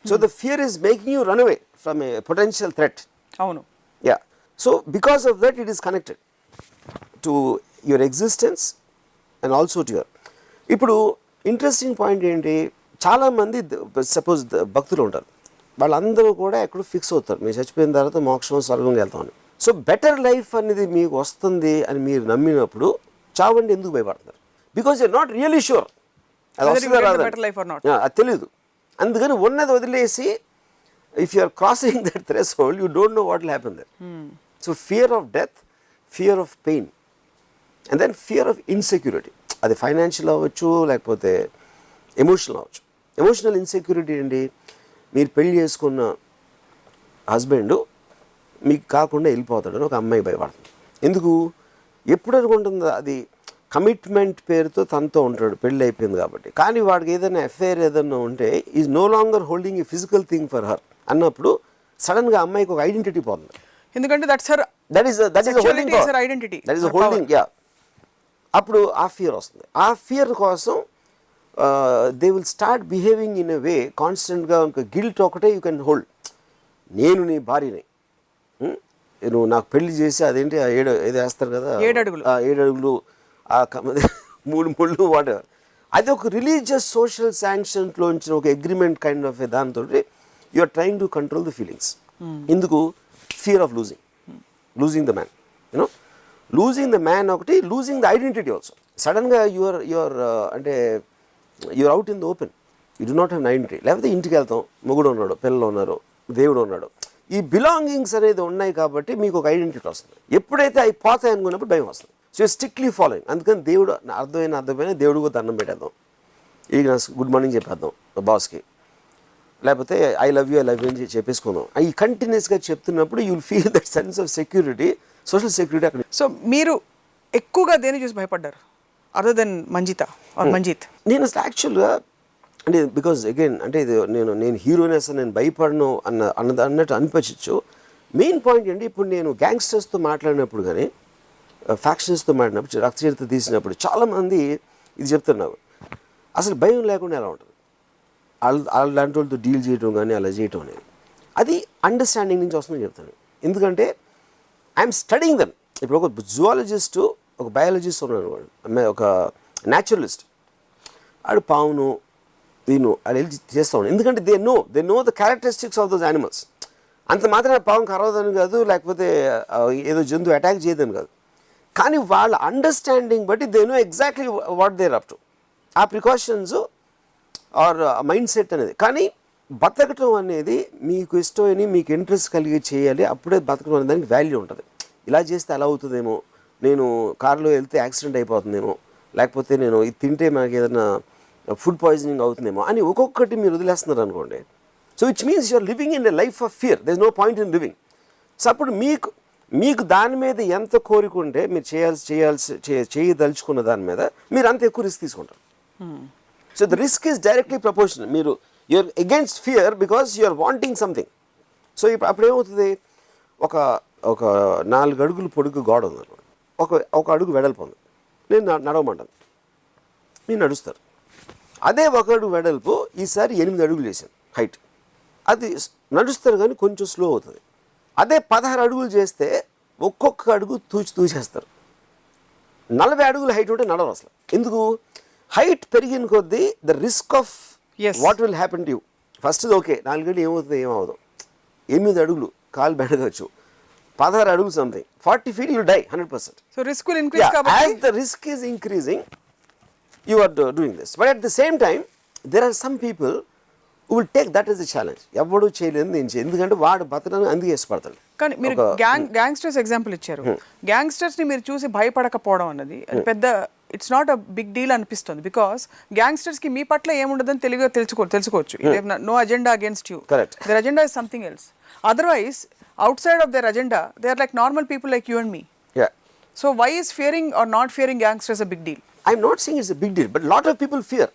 So the fear is making you run away from a potential threat. అవును. So because of that it is connected to your existence and also to your. ఇప్పుడు ఇంట్రెస్టింగ్ పాయింట్ ఏంటి, చాలామంది సపోజ్ భక్తులు ఉంటారు, వాళ్ళందరూ కూడా ఎక్కడో ఫిక్స్ అవుతారు, మీరు చచ్చిపోయిన తర్వాత మోక్షం స్వర్గంకి వెళ్తామని. సో బెటర్ లైఫ్ అనేది మీకు వస్తుంది అని మీరు నమ్మినప్పుడు చావండి ఎందుకు భయపడతారు? Because you're not really sure అది తెలియదు. అందుకని ఉన్నది వదిలేసి if you are crossing that threshold you don't know what will happen there. So fear of death, fear of pain, and then fear of insecurity. అది ఫైనాన్షియల్ అవ్వచ్చు, లేకపోతే ఎమోషనల్ అవ్వచ్చు. ఎమోషనల్ ఇన్సెక్యూరిటీ ఏంటి, మీరు పెళ్లి చేసుకున్న హస్బెండ్ మీకు కాకుండా వెళ్ళిపోతాడని ఒక అమ్మాయి భయపడుతుంది. ఎందుకు, ఎప్పుడు అనుకుంటుందో అది కమిట్మెంట్ పేరుతో తనతో ఉంటాడు, పెళ్ళి అయిపోయింది కాబట్టి. కానీ వాడికి ఏదైనా అఫైర్ ఏదైనా ఉంటే is no longer holding a physical thing for her అన్నప్పుడు సడన్గా అమ్మాయికి ఒక ఐడెంటిటీ పోతుంది. ఎందుకంటే that is identity, that is holding. Yeah, అప్పుడు ఆ ఫియర్ వస్తుంది. ఆ ఫియర్ కోసం they will start behaving in a way కాన్స్టెంట్గా. ఒక గిల్ట్ ఒకటే యూ కెన్ హోల్డ్. నేను నీ భార్యని, నువ్వు నాకు పెళ్లి చేసి అదేంటి ఏదో వేస్తారు కదా 7 అడుగులు 3 ముళ్ళు వాటెవర్, అది ఒక రిలీజియస్ సోషల్ శాంక్షన్లోంచి ఒక అగ్రిమెంట్ కైండ్ ఆఫ్ దాంతో you are trying to control the feelings. ఎందుకు, fear of losing the man. You know, losing the man ఒకటి, లూజింగ్ ద ఐడెంటిటీ ఆల్సో. సడన్గా యువర్ అంటే you're out in the open, you do not have identity. లేకపోతే ఇంటికి వెళ్తాం, మొగుడు ఉన్నాడు, పిల్లలు ఉన్నారు, దేవుడు ఉన్నాడు, ఈ బిలాంగింగ్స్ అనేది ఉన్నాయి కాబట్టి మీకు ఒక ఐడెంటిటీ వస్తుంది. ఎప్పుడైతే అవి పోతాయి అనుకున్నప్పుడు భయం వస్తుంది. So strictly following. అందుకని దేవుడు అర్థమైన దేవుడికి దండం పెట్టేద్దాం, ఇది గుడ్ మార్నింగ్ చెప్పేద్దాం బాస్కి, లేకపోతే ఐ లవ్ యూ అని చెప్పేసుకుందాం. అవి కంటిన్యూస్గా చెప్తున్నప్పుడు you will feel that sense of security, social security అక్కడ. సో మీరు ఎక్కువగా దేని చూసి భయపడ్డారు అదర్ దెన్ మంజీత్? నేను అసలు యాక్చువల్గా అంటే బికాజ్ అగైన్ అంటే ఇది నేను హీరోనెస్ నేను భయపడను అన్నట్టు అనిపించచ్చు. మెయిన్ పాయింట్ ఏంటి, ఇప్పుడు నేను గ్యాంగ్స్టర్స్తో మాట్లాడినప్పుడు కానీ ఫ్యాక్షన్స్తో మాట్లాడినప్పుడు, రక్తచరిత్ర తీసినప్పుడు చాలామంది ఇది చెప్తున్నారు, అసలు భయం లేకుండా ఎలా ఉంటుంది అలాంటి వాళ్ళతో డీల్ చేయడం కానీ అలా చేయటం అనేది. అది అండర్స్టాండింగ్ నుంచి వస్తుందని చెప్తాను. ఎందుకంటే ఐఎమ్ స్టడింగ్ దెమ్. ఇప్పుడు ఒక జువాలజిస్టు, ఒక బయాలజిస్ట్ ఉన్నాడు, ఒక న్యాచురలిస్ట్, ఆడు పావును దీన్ని అది వెళ్ళి చేస్తూ ఉన్నాడు. ఎందుకంటే they know the characteristics of those animals. అంత మాత్రం పావం కరవదని కాదు, లేకపోతే ఏదో జంతువు అటాక్ చేయదని కాదు, కానీ వాళ్ళ అండర్స్టాండింగ్ బట్టి they know exactly what they're up to. ఆ ప్రికాషన్స్ ఆర్ మైండ్ సెట్ అనేది. కానీ బతకటం అనేది మీకు ఇష్టమని మీకు ఇంట్రెస్ట్ కలిగి చేయాలి, అప్పుడే బతకడం అనే దానికి వాల్యూ ఉంటుంది. ఇలా చేస్తే అలా అవుతుందేమో, నేను కారులో వెళ్తే యాక్సిడెంట్ అయిపోతుందేమో, లేకపోతే నేను ఇది తింటే మనకి ఏదైనా ఫుడ్ పాయిజనింగ్ అవుతుందేమో అని ఒక్కొక్కటి మీరు వదిలేస్తున్నారు అనుకోండి. So which means you're living in a life of fear, there is no point in living. So అప్పుడు మీకు దాని మీద ఎంత కోరిక ఉంటే మీరు చేయదలుచుకున్న దాని మీద మీరు అంత ఎక్కువ రిస్క్ తీసుకుంటారు. So the risk is directly proportional. You're against fear because you're wanting something. So ఇప్పుడు అప్పుడు ఏమవుతుంది, ఒక 4 అడుగులు పొడుగు గోడ ఉంది, ఒక అడుగు వెడల్పు ఉంది, నేను నడవమంటాను, మీరు నడుస్తారు. అదే 1 అడుగు వెడల్పు ఈసారి 8 అడుగులు చేశాను హైట్, అది నడుస్తారు కానీ కొంచెం స్లో అవుతుంది. అదే 16 అడుగులు చేస్తే ఒక్కొక్క అడుగు తూచేస్తారు. 40 అడుగులు హైట్ ఉంటే నడవరు అసలు. ఎందుకు, హైట్ పెరిగిన కొద్దీ the risk of what will happen to you. First okay 4 అడుగులు ఏమవుతుంది, ఏమవుతుంది, 8 అడుగులు కాలు బెడగచ్చు, 16 అడుగులు something, 40 feet you'll die 100%. So risk will increase. As the risk is increasing, you are doing this. But at the same time, there are some people who will take that as a challenge. ఎవడు చేయలేదు ఎందుకంటే వాడు బతకడానికి అందుకే ఇష్టపడతాడు. కానీ మీరు గ్యాంగ్స్టర్స్ ఎగ్జాంపుల్ ఇచ్చారు. గ్యాంగ్స్టర్స్ని మీరు చూసి భయపడకపోవడం అన్నది అది పెద్ద it's not a big deal అనిపిస్తుంది. బికాస్ గ్యాంగ్స్టర్స్కి మీ పట్ల ఏముండదని తెలుసుకోవచ్చు. No agenda against you, their agenda is something else. Otherwise outside of their agenda they are like normal people like you and me. Yeah, so why is fearing or not fearing gangsters a big deal? I'm not saying it's a big deal, but lot of people fear.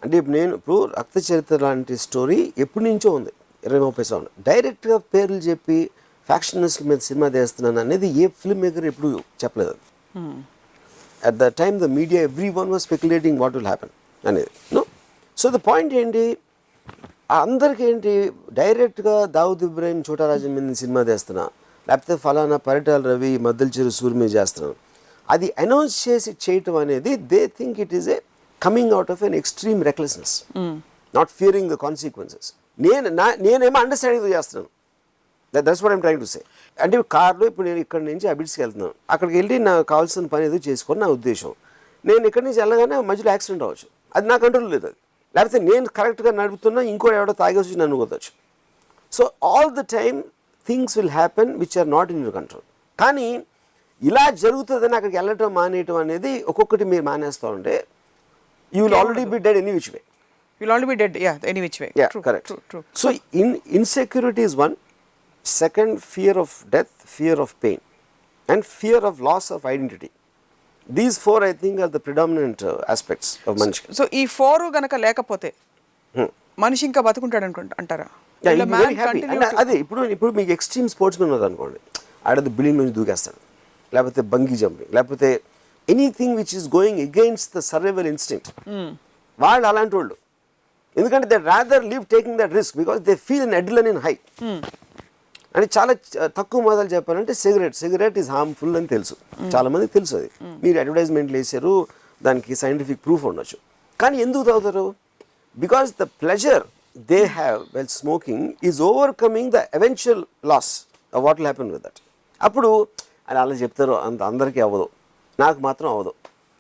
అంటే నేను ఇప్పుడు రక్త చరిత్ర లాంటి స్టోరీ ఎప్పటి నుంచో ఉంది, 20-30 సంవత్సరాలు. డైరెక్ట్గా పేర్లు చెప్పి ఫ్యాక్షనిస్ట్ మీద సినిమా తీస్తున్నాను అనేది ఏ ఫిల్మ్ మేకర్ ఎప్పుడు చెప్పలేదు. At the time the media every one was speculating what will happen అనేది. నో, సో ద పాయింట్ ఏంటి, అందరికీ ఏంటి, డైరెక్ట్గా దావుద్ ఇబ్రాహిం చోటారాజన్ మీద సినిమా చేస్తున్నా, లేకపోతే ఫలానా పరిటాల రవి మద్దల చెరు సూర్ మీద చేస్తున్నాను, అది అనౌన్స్ చేసి చేయటం అనేది they think it is a coming out of an extreme recklessness, not Fearing the consequences. నేనేమో అండర్స్టాండింగ్తో చేస్తున్నాను. That's what I'm trying to say. అంటే కార్లో ఇప్పుడు నేను ఇక్కడ నుంచి అబిడ్స్కి వెళ్తున్నాను, అక్కడికి వెళ్ళి నాకు కావాల్సిన పని ఏదో చేసుకొని నా ఉద్దేశం. నేను ఇక్కడి నుంచి వెళ్ళగానే మధ్యలో యాక్సిడెంట్ అవ్వచ్చు, అది నా కంట్రోల్ లేదు. అది లేకపోతే నేను కరెక్ట్గా నడుపుతున్నా ఇంకో ఎవడో తాగేసి నన్ను కొట్టచ్చు. So all the time things will happen which are not in your control. కానీ ఇలా జరుగుతుందని అక్కడికి వెళ్ళటం మానేయటం అనేది ఒక్కొక్కటి మీరు మానేస్తూ ఉంటే you will already be dead any which way. You'll already be dead. Yeah, any which way. Yeah, True, correct. True. So insecurity is one. Second, fear of death, fear of pain, and fear of loss of identity. These four, I think, are the predominant aspects of Manish. So ఈ 4 గనక లేకపోతే మనిషి ఇంకా బతుకుంటాడు అంటారా? Yeah, he'll be very happy. And అదే ఇప్పుడు మీకు ఎక్స్ట్రీమ్ స్పోర్ట్స్మెన్ ఉన్నారు అనుకోండి, ఆడది బిల్డింగ్ నుంచి దూకేస్తాడు, లేకపోతే బంగీ జంపింగ్, లేకపోతే anything which is going against the survival instinct. వాళ్ళు అలాంటి వాళ్ళు, ఎందుకంటే they rather live taking that risk because they feel an adrenaline high. అంటే చాలా తక్కువ మొదలు చెప్పాలంటే సిగరెట్ ఈజ్ హార్మ్ఫుల్ అని తెలుసు, చాలా మందికి తెలుసు. అది మీరు అడ్వర్టైజ్మెంట్లు వేసారు, దానికి సైంటిఫిక్ ప్రూఫ్ ఉండొచ్చు. కానీ ఎందుకు తాగుతారు? Because the pleasure they have well smoking is overcoming the eventual loss of what will happen with that. అప్పుడు అని అలా చెప్తారు, అందరికీ అవ్వదు, నాకు మాత్రం అవ్వదు,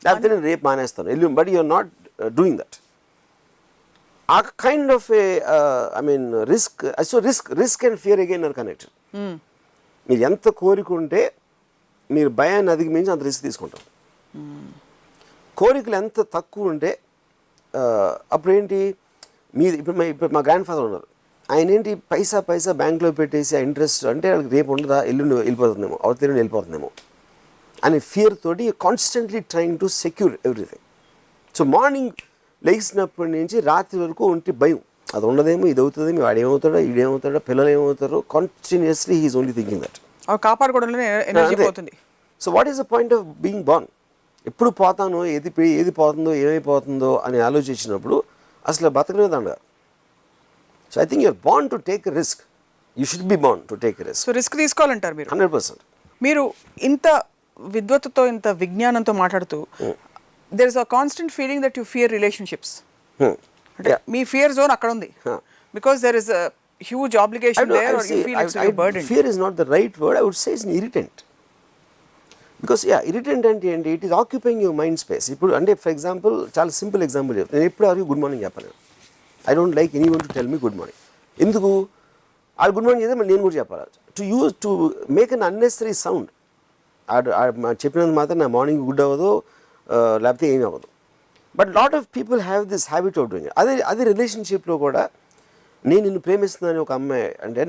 లేకపోతే నేను రేపు మానేస్తాను, but you're not doing that. ఆ kind of a risk and fear again are connected. మీరు ఎంత కోరికుంటే మీరు భయాన్ని అధిగమించి అంత రిస్క్ తీసుకుంటారు. కోరికలు ఎంత తక్కువ ఉంటే అప్పుడు ఏంటి, ఇప్పుడు మా గ్రాండ్ ఫాదర్ ఉన్నారు, ఆయన ఏంటి పైసా బ్యాంక్లో పెట్టేసి ఆ ఇంట్రెస్ట్ అంటే వాళ్ళకి రేపు ఉండదా, ఎల్లుండి వెళ్ళిపోతుందేమో, అవతల వెళ్ళిపోతుందేమో అనే ఫియర్ తోటి constantly trying to secure everything. So morning లేచినప్పటి నుంచి రాత్రి వరకు ఒంటి భయం, అది ఉండదేమో, ఇది అవుతుందేమో, వాడు ఏమవుతాడో, ఈడేమవుతాడో, పిల్లలు ఏమవుతారో, continuously he is only thinking that. కాపాడుకోవడంలో ఎనర్జీ పోతుంది. So what is the point of being born? ఎప్పుడు పోతానో, ఏది పోతుందో, ఏమైపోతుందో అని ఆలోచించినప్పుడు అసలు బతకనే దండగా. So I think you're born to take risk. You should be born to take risk. So risk తీసుకోవాలంటారు మీరు? 100%. మీరు ఇంత విద్వత్తుతో, ఇంత విజ్ఞానంతో మాట్లాడుతూ, there is a constant feeling that you fear relationships. అంటే మీ ఫియర్ జోన్ అక్కడ ఉంది, because there is a huge obligation there, or you feel it's very burdened. Fear is not the right word. I would say it's an irritant. Because irritant అంటే ఏంటి, it is occupying your mind space. ఇప్పుడు అంటే ఫర్ ఎగ్జాంపుల్, చాలా సింపుల్ ఎగ్జాంపుల్ చెప్తాను. నేను ఎప్పుడు ఎవరికి గుడ్ మార్నింగ్ చెప్పను. I don't like anyone to tell me good morning. ఎందుకు? వాళ్ళు గుడ్ మార్నింగ్ చేస్తే మళ్ళీ నేను కూడా చెప్పాలి. To make an unnecessary sound. చెప్పినందుకు మాత్రం నా మార్నింగ్ గుడ్ అవ్వదు, లేకపోతే ఏమీ అవ్వదు. But lot of people have this habit of doing. అదే రిలేషన్షిప్లో కూడా, నేను నిన్ను ప్రేమిస్తున్నాను ఒక అమ్మాయి అంటే,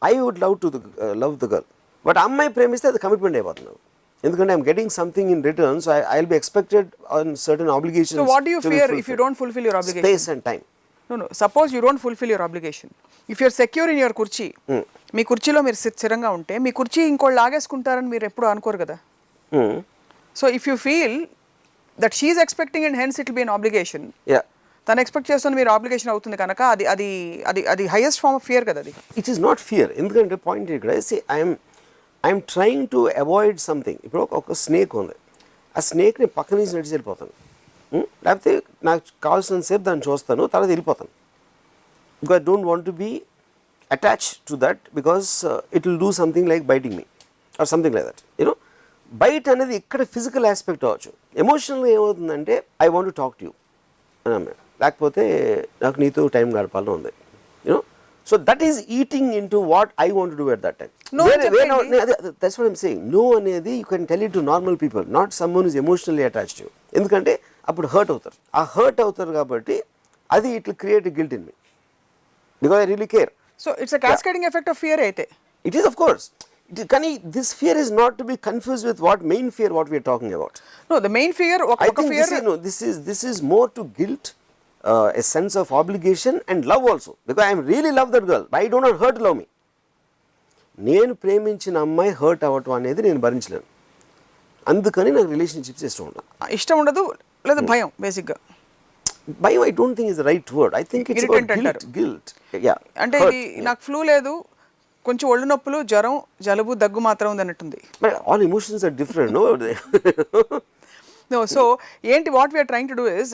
I would love the girl, but అమ్మాయి ప్రేమిస్తే అది కమిట్మెంట్ అయిపోతున్నావు. ఎందుకంటే I'm getting something in return, so I will be expected on certain obligations. So what do you fear if you don't fulfill your obligation? Space and time. No. Suppose you don't fulfill your obligation. If you're secure in your kurchi, మీ కుర్చీలో మీరు స్థిరంగా ఉంటే, మీ కుర్చీ ఇంకోళ్ళు లాగేసుకుంటారని మీరు ఎప్పుడు అనుకోరు కదా. So if you feel that she's expecting and hence it will be an obligation, తను ఎక్స్పెక్ట్ చేస్తున్న మీరు ఆబ్లిగేషన్ అవుతుంది కనుక అది హైయెస్ట్ ఫార్మ్ ఆఫ్ ఫియర్ కదా. అది ఇట్ ఈస్ నాట్ ఫియర్. ఎందుకంటే పాయింట్ ఇక్కడ, I'm trying to avoid something. ఇప్పుడు ఒక స్నేక్ ఉంది, ఆ స్నేక్ని పక్క నుంచి నడిచి వెళ్ళిపోతాను, లేకపోతే నాకు కావాల్సినంతసేపు దాన్ని చూస్తాను, తర్వాత వెళ్ళిపోతాను. Because I don't want to be attached to that, because it will do something like biting me or something like that. You know, bite అనేది ఇక్కడ ఫిజికల్ ఆస్పెక్ట్ అవ్వచ్చు. ఎమోషనల్గా ఏమవుతుందంటే, I want to talk to you అని అమ్మాయి, లేకపోతే నాకు నీతో టైం గడపాలని ఉంది. You know, so that is eating into what I want to do at that time. That's what I'm saying. No అనేది you can tell it to normal people, not someone is emotionally attached to you. ఎందుకంటే అప్పుడు హర్ట్ అవుతారు. ఆ హర్ట్ అవుతారు కాబట్టి అది it will create guilt in me, because I really care. So it's a cascading effect of fear అయితే. It is, of course. కానీ this fear is not to be confused with what main fear what we are talking about. No, the main fear, I think this is more to guilt, a sense of obligation and love also, because I really love that girl, but I do not hurt love me. నేను ప్రేమించిన అమ్మాయి హర్ట్ అవ్వటం అనేది నేను భరించలేను, అందుకని నాకు రిలేషన్షిప్స్ ఇష్టం ఉండదు లేదా భయం. బేసిక్గా భయం I don't think is the right word. I think it's about guilt. అంటే ఇది నాకు ఫ్లూ లేదు, కొంచెం ఒళ్ళు నొప్పులు, జ్వరం, జలుబు, దగ్గు మాత్రం ఉంది అన్నట్టుంది. All emotions are different. No, so ఏంటి, what we're trying to do is,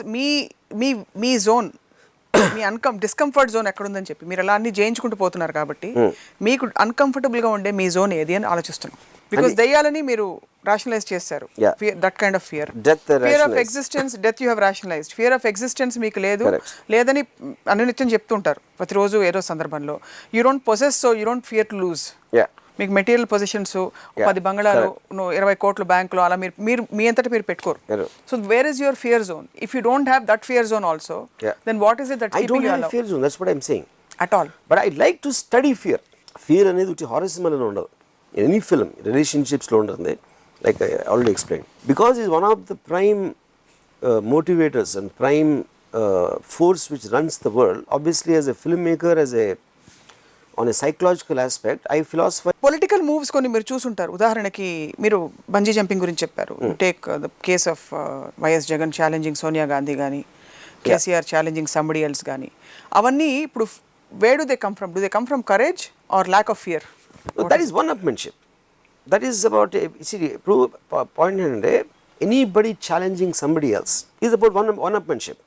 మీ జోన్, మీ డిస్కంఫర్ట్ జోన్ ఎక్కడుందని చెప్పి మీరు అలా అన్ని జయించుకుంటూ పోతున్నారు కాబట్టి, మీకు అన్కంఫర్టబుల్గా ఉండే మీ జోన్ ఏది అని ఆలోచిస్తున్నాం. బికాస్ దయ్యాలని మీరు రాషనలైజ్ చేశారు. That kind of fear, fear of existence, death you have rationalised. Fear of existence మీకు లేదని అనునిత్యం చెప్తుంటారు ప్రతిరోజు ఏదో సందర్భంలో. You don't possess, so you don't fear to lose. మీకు మెటీరియల్ పొజిషన్స్ 10 బంగ్లాలు 20 కోట్లు బ్యాంకులో అలా మీరు మీరు మీ అంతటా మీరు పెట్టుకోరు. So where is your fear zone? If you don't have that fear zone also, then what is it that I don't have a fear zone, that's what I'm saying. At all. But I like to study fear. Fear అనేది ఉట్టి హారసిమల్ అని ఉండదు. ఎనీ ఫిల్మ్ రిలేషన్షిప్స్లో ఉంటుంది, like I already explain. Because is one of the prime motivators and prime force which runs the world. Obviously, as a filmmaker, on a psychological aspect, I philosophize. Political moves కొన్ని మీరు చూసుంటారు. ఉదాహరణకి మీరు బంజీ జంపింగ్ గురించి చెప్పారు. Take the case of YS Jagan challenging Sonia Gandhi కానీ, కేసీఆర్ ఛాలెంజింగ్ సంబడి ఎల్స్ కానీ, అవన్నీ ఇప్పుడు where do they come from? Do they come from courage or lack of fear? That is one-upmanship. That is about, see, point ఏంటంటే anybody challenging somebody else is about one-upmanship.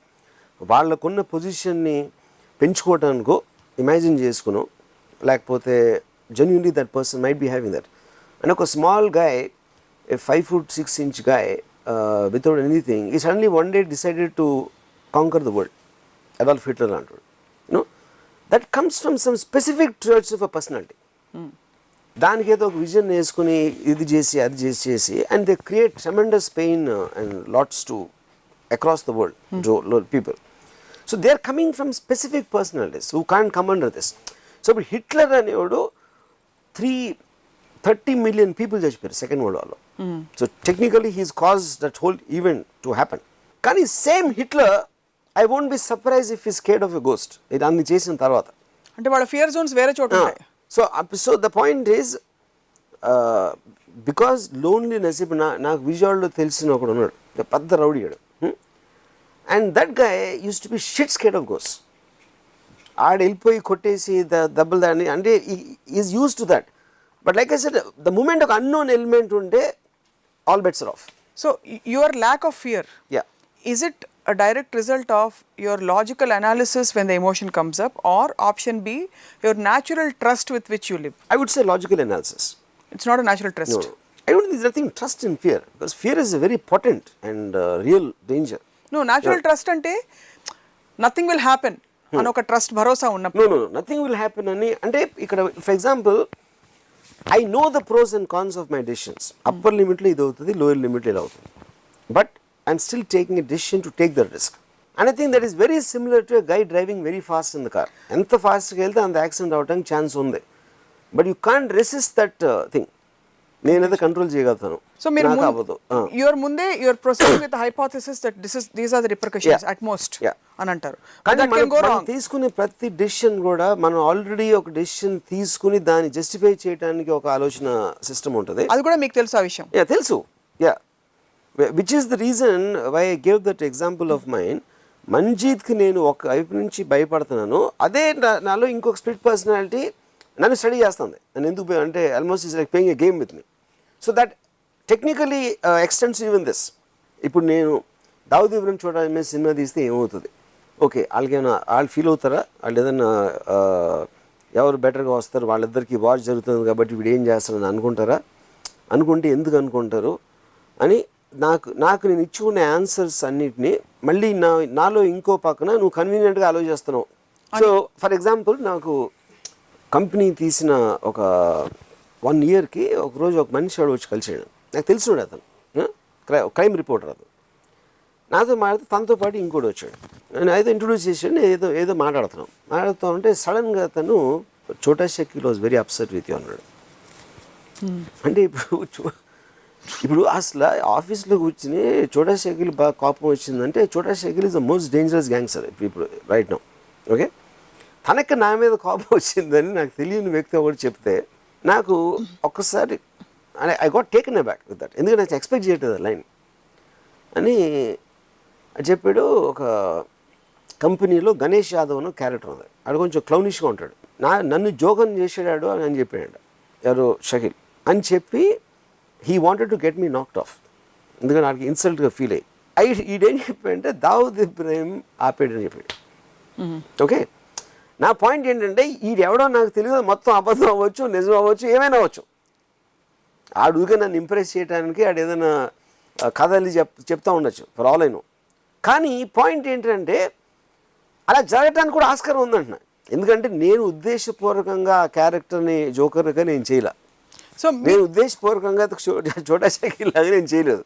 వాళ్ళకున్న పొజిషన్ని పెంచుకోవటానికో ఇమాజిన్ చేసుకునో, లేకపోతే genuinely that person might be having that. And ఒక small guy, a 5'6" guy without anything, ఈ suddenly one day decided to conquer the world. Adolf Hitler అంటాడు. You know that comes from some specific traits of a personality. దానికి ఏదో ఒక విజన్ వేసుకుని ఇది చేసి అది చేసి and they create tremendous pain and lots to across the world people. So they are coming from specific personalities who can't come under this. So ఇప్పుడు హిట్లర్ అనేవాడు 30 million పీపుల్ చచ్చిపోయారు సెకండ్ వరల్డ్ వార్లో. So technically he's cause that whole event to happen. కానీ same Hitler, I won't be surprise if he scared of a ghost. ఇది అన్ని చేసిన తర్వాత అంటే వాళ్ళ ఫియర్ జోన్స్ వేరే చోట ఉంటాయి. So the point is, because loneliness, ఇప్పుడు నాకు విజయవాడలో తెలిసిన ఒకడు ఉన్నాడు, పెద్ద రౌడీయాడు, and that guy use to be shit scared of ghost. ఆడ వెళ్ళిపోయి కొట్టేసి దెబ్బలు దాన్ని అంటే is use to that. But like I said, the moment ఒక అన్నోన్ ఎలిమెంట్ ఉంటే all bets are off. So your lack of fear, is it a direct result of your logical analysis when the emotion comes up, or option B, your natural trust with which you live? I would say logical analysis. It's not a natural trust. No. I don't think there's nothing trust in fear, because fear is a very potent and real danger. No, natural trust ante nothing will happen అని ఒక ట్రస్ట్ భరోసా ఉన్నప్పుడు. No, nothing will happen అని అంటే ఇక్కడ for example I know the pros and cons of my decisions. Upper limit లో ఇది అవుతుంది, lower limit లో ఇలా అవుతుంది, but I'm still taking a decision to take the risk. And I think that is very similar to a guy driving very fast in the car. ఎంత ఫాస్ట్గా వెళ్తే అంత యాక్సిడెంట్ అవడానికి ఛాన్స్ ఉంది, but you can't resist that thing. నేనైతే కంట్రోల్ చేయగలుగుతాను. సో మీరు యువర్ ముందే your proceeding with hypothesis that these are the repercussions at most అని అంటారు. కానీ మనం తీసుకునే ప్రతి డెసిషన్ కూడా మనం ఆల్రెడీ ఒక డెసిషన్ తీసుకుని దాన్ని జస్టిఫై చేయడానికి ఒక ఆలోచన సిస్టమ్ ఉంటుంది. అది కూడా మీకు తెలుసు ఆ విషయం? తెలుసు. Which is the reason why I gave that example of mine. మంజీత్కి నేను ఒక వైపు నుంచి భయపడుతున్నాను, అదే నాలో ఇంకొక స్ప్లిట్ పర్సనాలిటీ నన్ను స్టడీ చేస్తుంది. నన్ను ఎందుకు అంటే almost is like playing a game with me. So that technically extends even this. ఇప్పుడు నేను దావుద్ ఇబ్రహీం చూడాలి సినిమా తీస్తే ఏమవుతుంది? ఓకే, వాళ్ళకేమైనా వాళ్ళు ఫీల్ అవుతారా? వాళ్ళు ఏదైనా ఎవరు బెటర్గా వస్తారు, వాళ్ళిద్దరికి వార్ జరుగుతుంది కాబట్టి వీడు ఏం చేస్తారని అనుకుంటారా? అనుకుంటే ఎందుకు అనుకుంటారు అని నాకు నేను ఇచ్చుకునే ఆన్సర్స్ అన్నిటినీ మళ్ళీ నాలో ఇంకో పక్కన నువ్వు కన్వీనియంట్గా ఆలోచిస్తున్నావు. సో ఫర్ ఎగ్జాంపుల్, నాకు కంపెనీ తీసిన ఒక 1 yearకి ఒకరోజు ఒక మనిషి వాడు వచ్చి కలిసాడు. నాకు తెలిసినాడు అతను, క్రైమ్ రిపోర్టర్. అతను నాతో మాట్లాడితే తనతో పాటు ఇంకోటి వచ్చాడు. నేను ఏదో ఇంట్రొడ్యూస్ చేసాడు, ఏదో మాట్లాడుతూ ఉంటే సడన్గా అతను చోటా Shakeel was very upset with you అన్నాడు. అంటే ఇప్పుడు అసలు ఆఫీస్లో కూర్చుని చోటా షకీల్ బాగా కోపం వచ్చిందంటే, చోటా Shakeel is the most dangerous gangster ఇప్పుడు రైట్ నౌ. ఓకే, తనకి నా మీద కోపం వచ్చిందని నాకు తెలియని వ్యక్తి ఒకటి చెప్తే నాకు ఒక్కసారి I got taken అబ్యాక్ with that. ఎందుకంటే నాకు ఎక్స్పెక్ట్ చేయట్లేదు లైన్ అని చెప్పాడు. ఒక కంపెనీలో గణేష్ యాదవ్ అని క్యారెక్టర్ ఉంది, ఆడు కొంచెం క్లౌనిష్గా ఉంటాడు. నన్ను జోకం చేసాడు అని చెప్పాడు ఎవరు షకీల్ అని చెప్పి, he wanted to get me knocked off. ఎందుకంటే నాకు ఇన్సల్ట్గా ఫీల్ అయ్యి ఈడేం చెప్పాడంటే దావుద్ ఇబ్రహీం ఆపేడని చెప్పాడు. ఓకే, నా పాయింట్ ఏంటంటే ఈడెవడో నాకు తెలియదు, మొత్తం అబద్ధం అవ్వచ్చు, నిజం అవ్వచ్చు, ఏమైనా అవ్వచ్చు. ఆడుగా నన్ను ఇంప్రెస్ చేయడానికి ఆడు ఏదైనా కథలు చెప్తూ ఉండొచ్చు ఫర్ ఆల్ ఐ నో. కానీ పాయింట్ ఏంటంటే అలా జరగటానికి కూడా ఆస్కారం ఉందంటున్నా. ఎందుకంటే నేను ఉద్దేశపూర్వకంగా ఆ క్యారెక్టర్ని జోకర్గా నేను చేయలే. సో నేను ఉద్దేశపూర్వకంగా చోటా షకీల్ లాగా నేను చేయలేదు.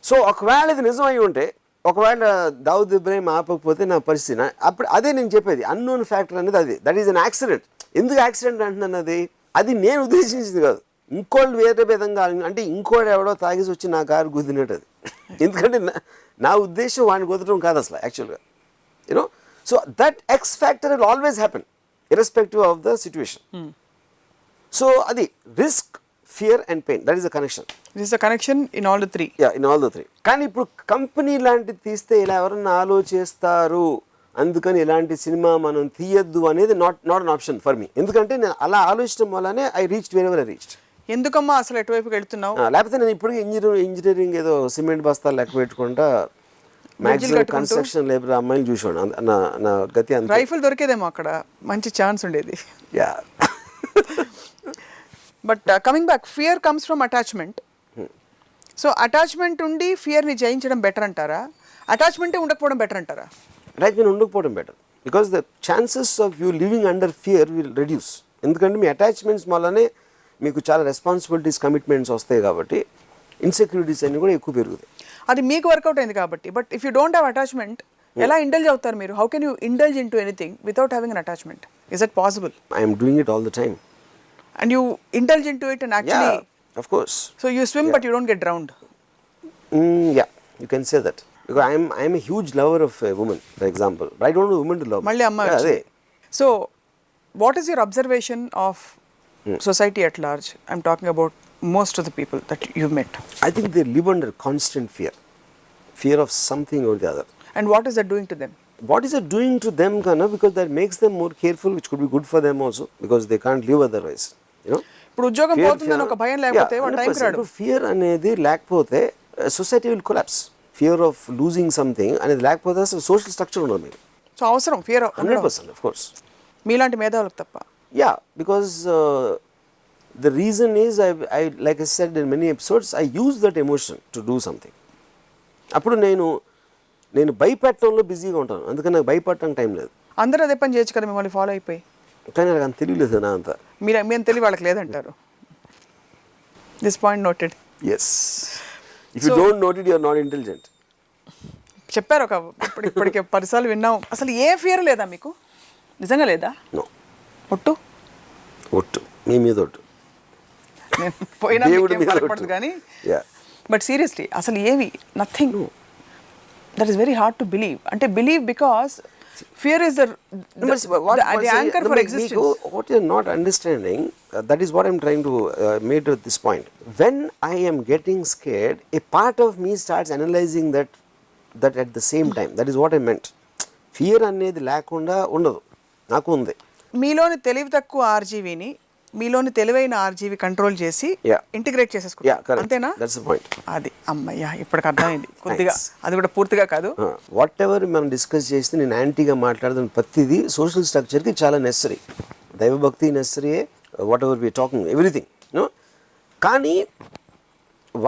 సో ఒకవేళ ఇది నిజం అయి ఉంటే, ఒకవేళ దావుద్ ఇబ్రాహిం ఆపకపోతే నా పరిస్థితి అప్పుడు అదే నేను చెప్పేది అన్నోన్ ఫ్యాక్టర్ అనేది అది. That is an accident. ఎందుకు యాక్సిడెంట్ అంటున్నాను? అది నేను ఉద్దేశించింది కాదు. ఇంకోళ్ళు వేరే విధంగా అంటే ఇంకోటి ఎవడో తాగేసి వచ్చి నా కారు గుద్దినట్టు అది. ఎందుకంటే నా ఉద్దేశం వాడిని కుదరడం కాదు అసలు యాక్చువల్గా. You know, so that X factor will always happen irrespective of the situation. సో అది risk, fear and pain, that is the connection. This is the connection in all the three. In all the three. కానీ ఇప్పుడు కంపెనీ లాంటిది తీస్తే ఇలా ఎవరన్నా ఆలోచిస్తారు, అందుకని ఇలాంటి సినిమా మనం తీయద్దు అనేది not an option for me. ఎందుకంటే నేను అలా ఆలోచించడం వల్లనే I reached wear ever I reached. ఎందుకమ్మా అసలు ఎటువైపుకి వెళ్తున్నావు? లేకపోతే నేను ఇప్పుడు ఇంజనీరింగ్ ఏదో సిమెంట్ బస్తాలు లెక్క పెట్టుకుంటా మ్యాక్సిమం కన్స్ట్రక్షన్ లేబర్ అమ్మాయిని చూసాను. నా గతి అంత. రైఫిల్ దొరికేదేమో అక్కడ, మంచి ఛాన్స్ ఉండేది. Yeah. But coming back, fear comes from attachment. So attachment ఉండి ఫియర్ని జయించడం బెటర్ అంటారా? అటాచ్మెంటే ఉండకపోవడం బెటర్ అంటారా? అటాచ్మెంట్ ఉండకపోవడం better, because the chances of you living under fear will reduce. ఎందుకంటే మీ అటాచ్మెంట్స్ వల్లనే మీకు చాలా రెస్పాన్సిబిలిటీస్, కమిట్మెంట్స్ వస్తాయి కాబట్టి ఇన్సెక్యూరిటీస్ అన్ని కూడా ఎక్కువ పెరుగుతాయి. అది మీకు వర్కౌట్ అయింది కాబట్టి. But if you don't have attachment, ఎలా ఇండల్జ్ అవుతారు మీరు? How can you indulge in to anything without having an attachment? Is it possible? I'm doing it all the time. And you indulge into it and actually... Yeah, of course. So you swim but you don't get drowned. Yeah, you can say that. Because I am a huge lover of a woman, for example. But I don't know women to love. Malli amma. So what is your observation of society at large? I'm talking about most of the people that you've met. I think they live under constant fear. Fear of something or the other. And what is that doing to them? What is it doing to them, Kana? Because that makes them more careful, which could be good for them also, because they can't live otherwise. You know? ఇప్పుడు ఉద్యోగం పోతుందని ఒక భయం లేకపోతే వాడు టైంకి రాడు. ఫియర్ అనేది లేకపోతే society will collapse. Fear of losing something అనేది లేకపోతే అసలు సోషల్ స్ట్రక్చర్ ఉండదు మీకు. సో అవసరం ఫియర్ 100%, of course. మీలాంటి మేధావులకు తప్ప. Yeah, because the reason is I like I said in many episodes, I use that emotion to do something. అప్పుడు నేను భయపెట్టడంలో బిజీగా ఉంటాను, అందుకని నాకు భయపడటానికి టైం లేదు. అందరూ అదే పని చేయొచ్చు కదా మిమ్మల్ని ఫాలో అయిపోయి. కానీ నాకు అంత తెలియలేదు నా అంతా. మేము తెలివి వాళ్ళకి లేదంటారు. This point noted. Yes, if you don't note it you are not intelligent. చెప్పారు ఒక ఇప్పటికే 10 సార్లు విన్నాం. అసలు ఏ ఫియర్ లేదా మీకు? నిజంగా లేదా? నో. ఒట్టు మీ మీద ఒట్టు. నేను పోయినా పడదు కానీ. బట్ సీరియస్లీ అసలు ఏవి? Nothing. That is very hard to believe. అంటే believe because fear is the anchor for existence. What you are not understanding, that is what I am trying to make at this point. When I am getting scared, a part of me starts analyzing that at the same time. That is what I meant. Fear అనేది లేకుండా ఉండదు, నాకు ఉంది. మీలోని తెలివి తక్కువ ఆర్జీవీని మీలోని తెలివైన ఆర్జీవీ కంట్రోల్ చేసి ఇంటిగ్రేట్ చేసేసుకుంటారు, అంతేనా? That's the point. అది అమ్మయ్యా ఇప్పటికి అర్థమైంది కొద్దిగా. అది కూడా పూర్తిగా కాదు. వాట్ ఎవర్ మనం డిస్కస్ చేస్తే నేను యాంటీగా మాట్లాడుతున్న ప్రతిదీ సోషల్ స్ట్రక్చర్కి చాలా నెసరీ. దైవభక్తి నెసరీయే, what ever we talking everything. కానీ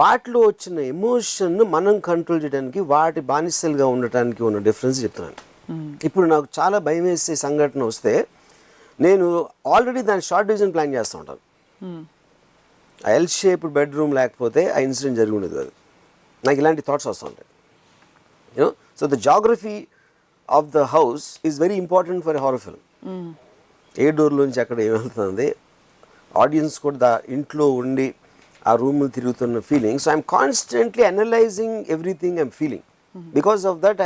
వాటిలో వచ్చిన ఎమోషన్ను మనం కంట్రోల్ చేయడానికి, వాటి బానిసలుగా ఉండటానికి ఉన్న డిఫరెన్స్ చెప్తున్నాను. ఇప్పుడు నాకు చాలా భయం వేసే సంఘటన వస్తే నేను ఆల్రెడీ దాని షార్ట్ డివిజన్ ప్లాన్ చేస్తూ ఉంటాను. ఆ ఎల్ షేప్డ్ బెడ్రూమ్ లేకపోతే ఆ ఇన్సిడెంట్ జరిగి ఉండేది కాదు. నాకు ఇలాంటి థాట్స్ వస్తూ ఉంటాయి. You know, so the geography of the house is very important for a horror film. ఏ డోర్లోంచి అక్కడ ఏమవుతుంది, ఆడియన్స్ కూడా ఇంట్లో ఉండి ఆ రూమ్లో తిరుగుతున్న feeling. So I'm constantly analysing everything I'm feeling. Because of that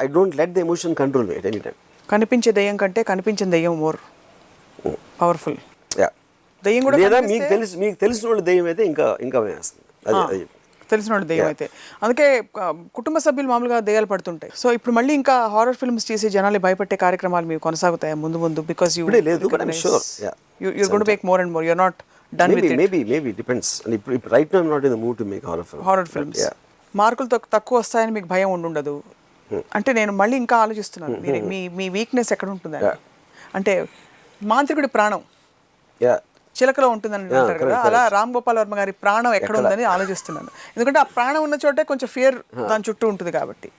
I don't let the emotion control me at any time. కనిపించే దయ్యం కంటే కనిపించిన దయ్యం మోర్ పవర్ఫుల్. దయ్యం కూడా లేదా మీకు తెలిసిన వాళ్ళు దయ్యం అయితే ఇంకా వేస్తుంది. తెలిసిన వాళ్ళు దయ్యం అయితే. అందుకే కుటుంబ సభ్యులు మామూలుగా దయ్యాలు పడుతుంటాయి. సో ఇప్పుడు మళ్ళీ ఇంకా హారర్ ఫిల్మ్స్ చేసి జనాలు భయపెట్టే కార్యక్రమాలు మీకు కొనసాగుతాయి ముందు because you you're going to make more and more. You're not done with it. Maybe depends. Right now I'm not in the mood to make horror films. మార్కులు తక్కువ వస్తాయని మీకు భయం ఉండదు. అంటే నేను మళ్ళీ ఇంకా ఆలోచిస్తున్నాను, మీ వీక్నెస్ ఎక్కడ ఉంటుందని. అంటే మాంత్రికుడి ప్రాణం చిలకలో ఉంటుందని అంటారు కదా, అలా రామ్ గోపాల్ వర్మ గారి ప్రాణం ఎక్కడ ఉందని ఆలోచిస్తున్నాను. ఎందుకంటే ఆ ప్రాణం ఉన్న చోటే కొంచెం ఫియర్ దాని చుట్టూ ఉంటుంది కాబట్టి.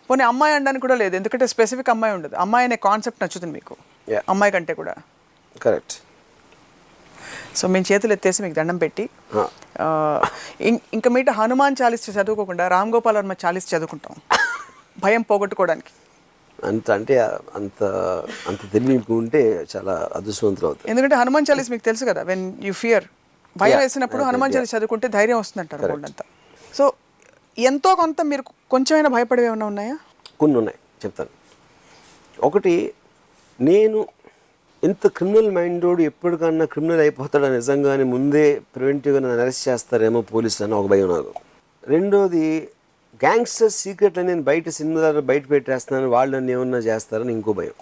పోనీ అమ్మాయి అనడానికి కూడా లేదు, ఎందుకంటే స్పెసిఫిక్ అమ్మాయి ఉండదు. అమ్మాయి అనే కాన్సెప్ట్ నచ్చుతుంది మీకు అమ్మాయి కంటే కూడా. కరెక్ట్. సో మేము చేతులు ఎత్తేసి మీకు దండం పెట్టి ఇంకా మీట హనుమాన్ చాలీస్ చదువుకోకుండా రామ్ గోపాల్ వర్మ చాలీస్ చదువుకుంటాం భయం పోగొట్టుకోవడానికి. అంత అంటే అంత అంత తెలివి మీకు ఉంటే చాలా అదృష్టవంతులు అవుతారు. ఎందుకంటే హనుమాన్ చాలీస్ మీకు తెలుసు కదా, వెన్ యూ ఫియర్, భయం వేసినప్పుడు హనుమాన్ చాలీస్ చదువుకుంటే ధైర్యం వస్తుందంటారు అంతా. సో ఎంతో కొంత మీరు కొంచెమైనా భయపడేవి ఏమైనా ఉన్నాయా? కొన్ని ఉన్నాయి, చెప్తాను. ఒకటి, నేను ఇంత క్రిమినల్ మైండోడు ఎప్పటికన్నా క్రిమినల్ అయిపోతాడా నిజంగానే ముందే ప్రివెంటివ్గా నన్ను అరెస్ట్ చేస్తారేమో పోలీసులు అని ఒక భయం నాకు. రెండోది, గ్యాంగ్స్టర్స్ సీక్రెట్ అని నేను బయట సినిమా బయట పెట్టేస్తున్నాను, వాళ్ళు నన్ను ఏమన్నా చేస్తారని ఇంకో భయం.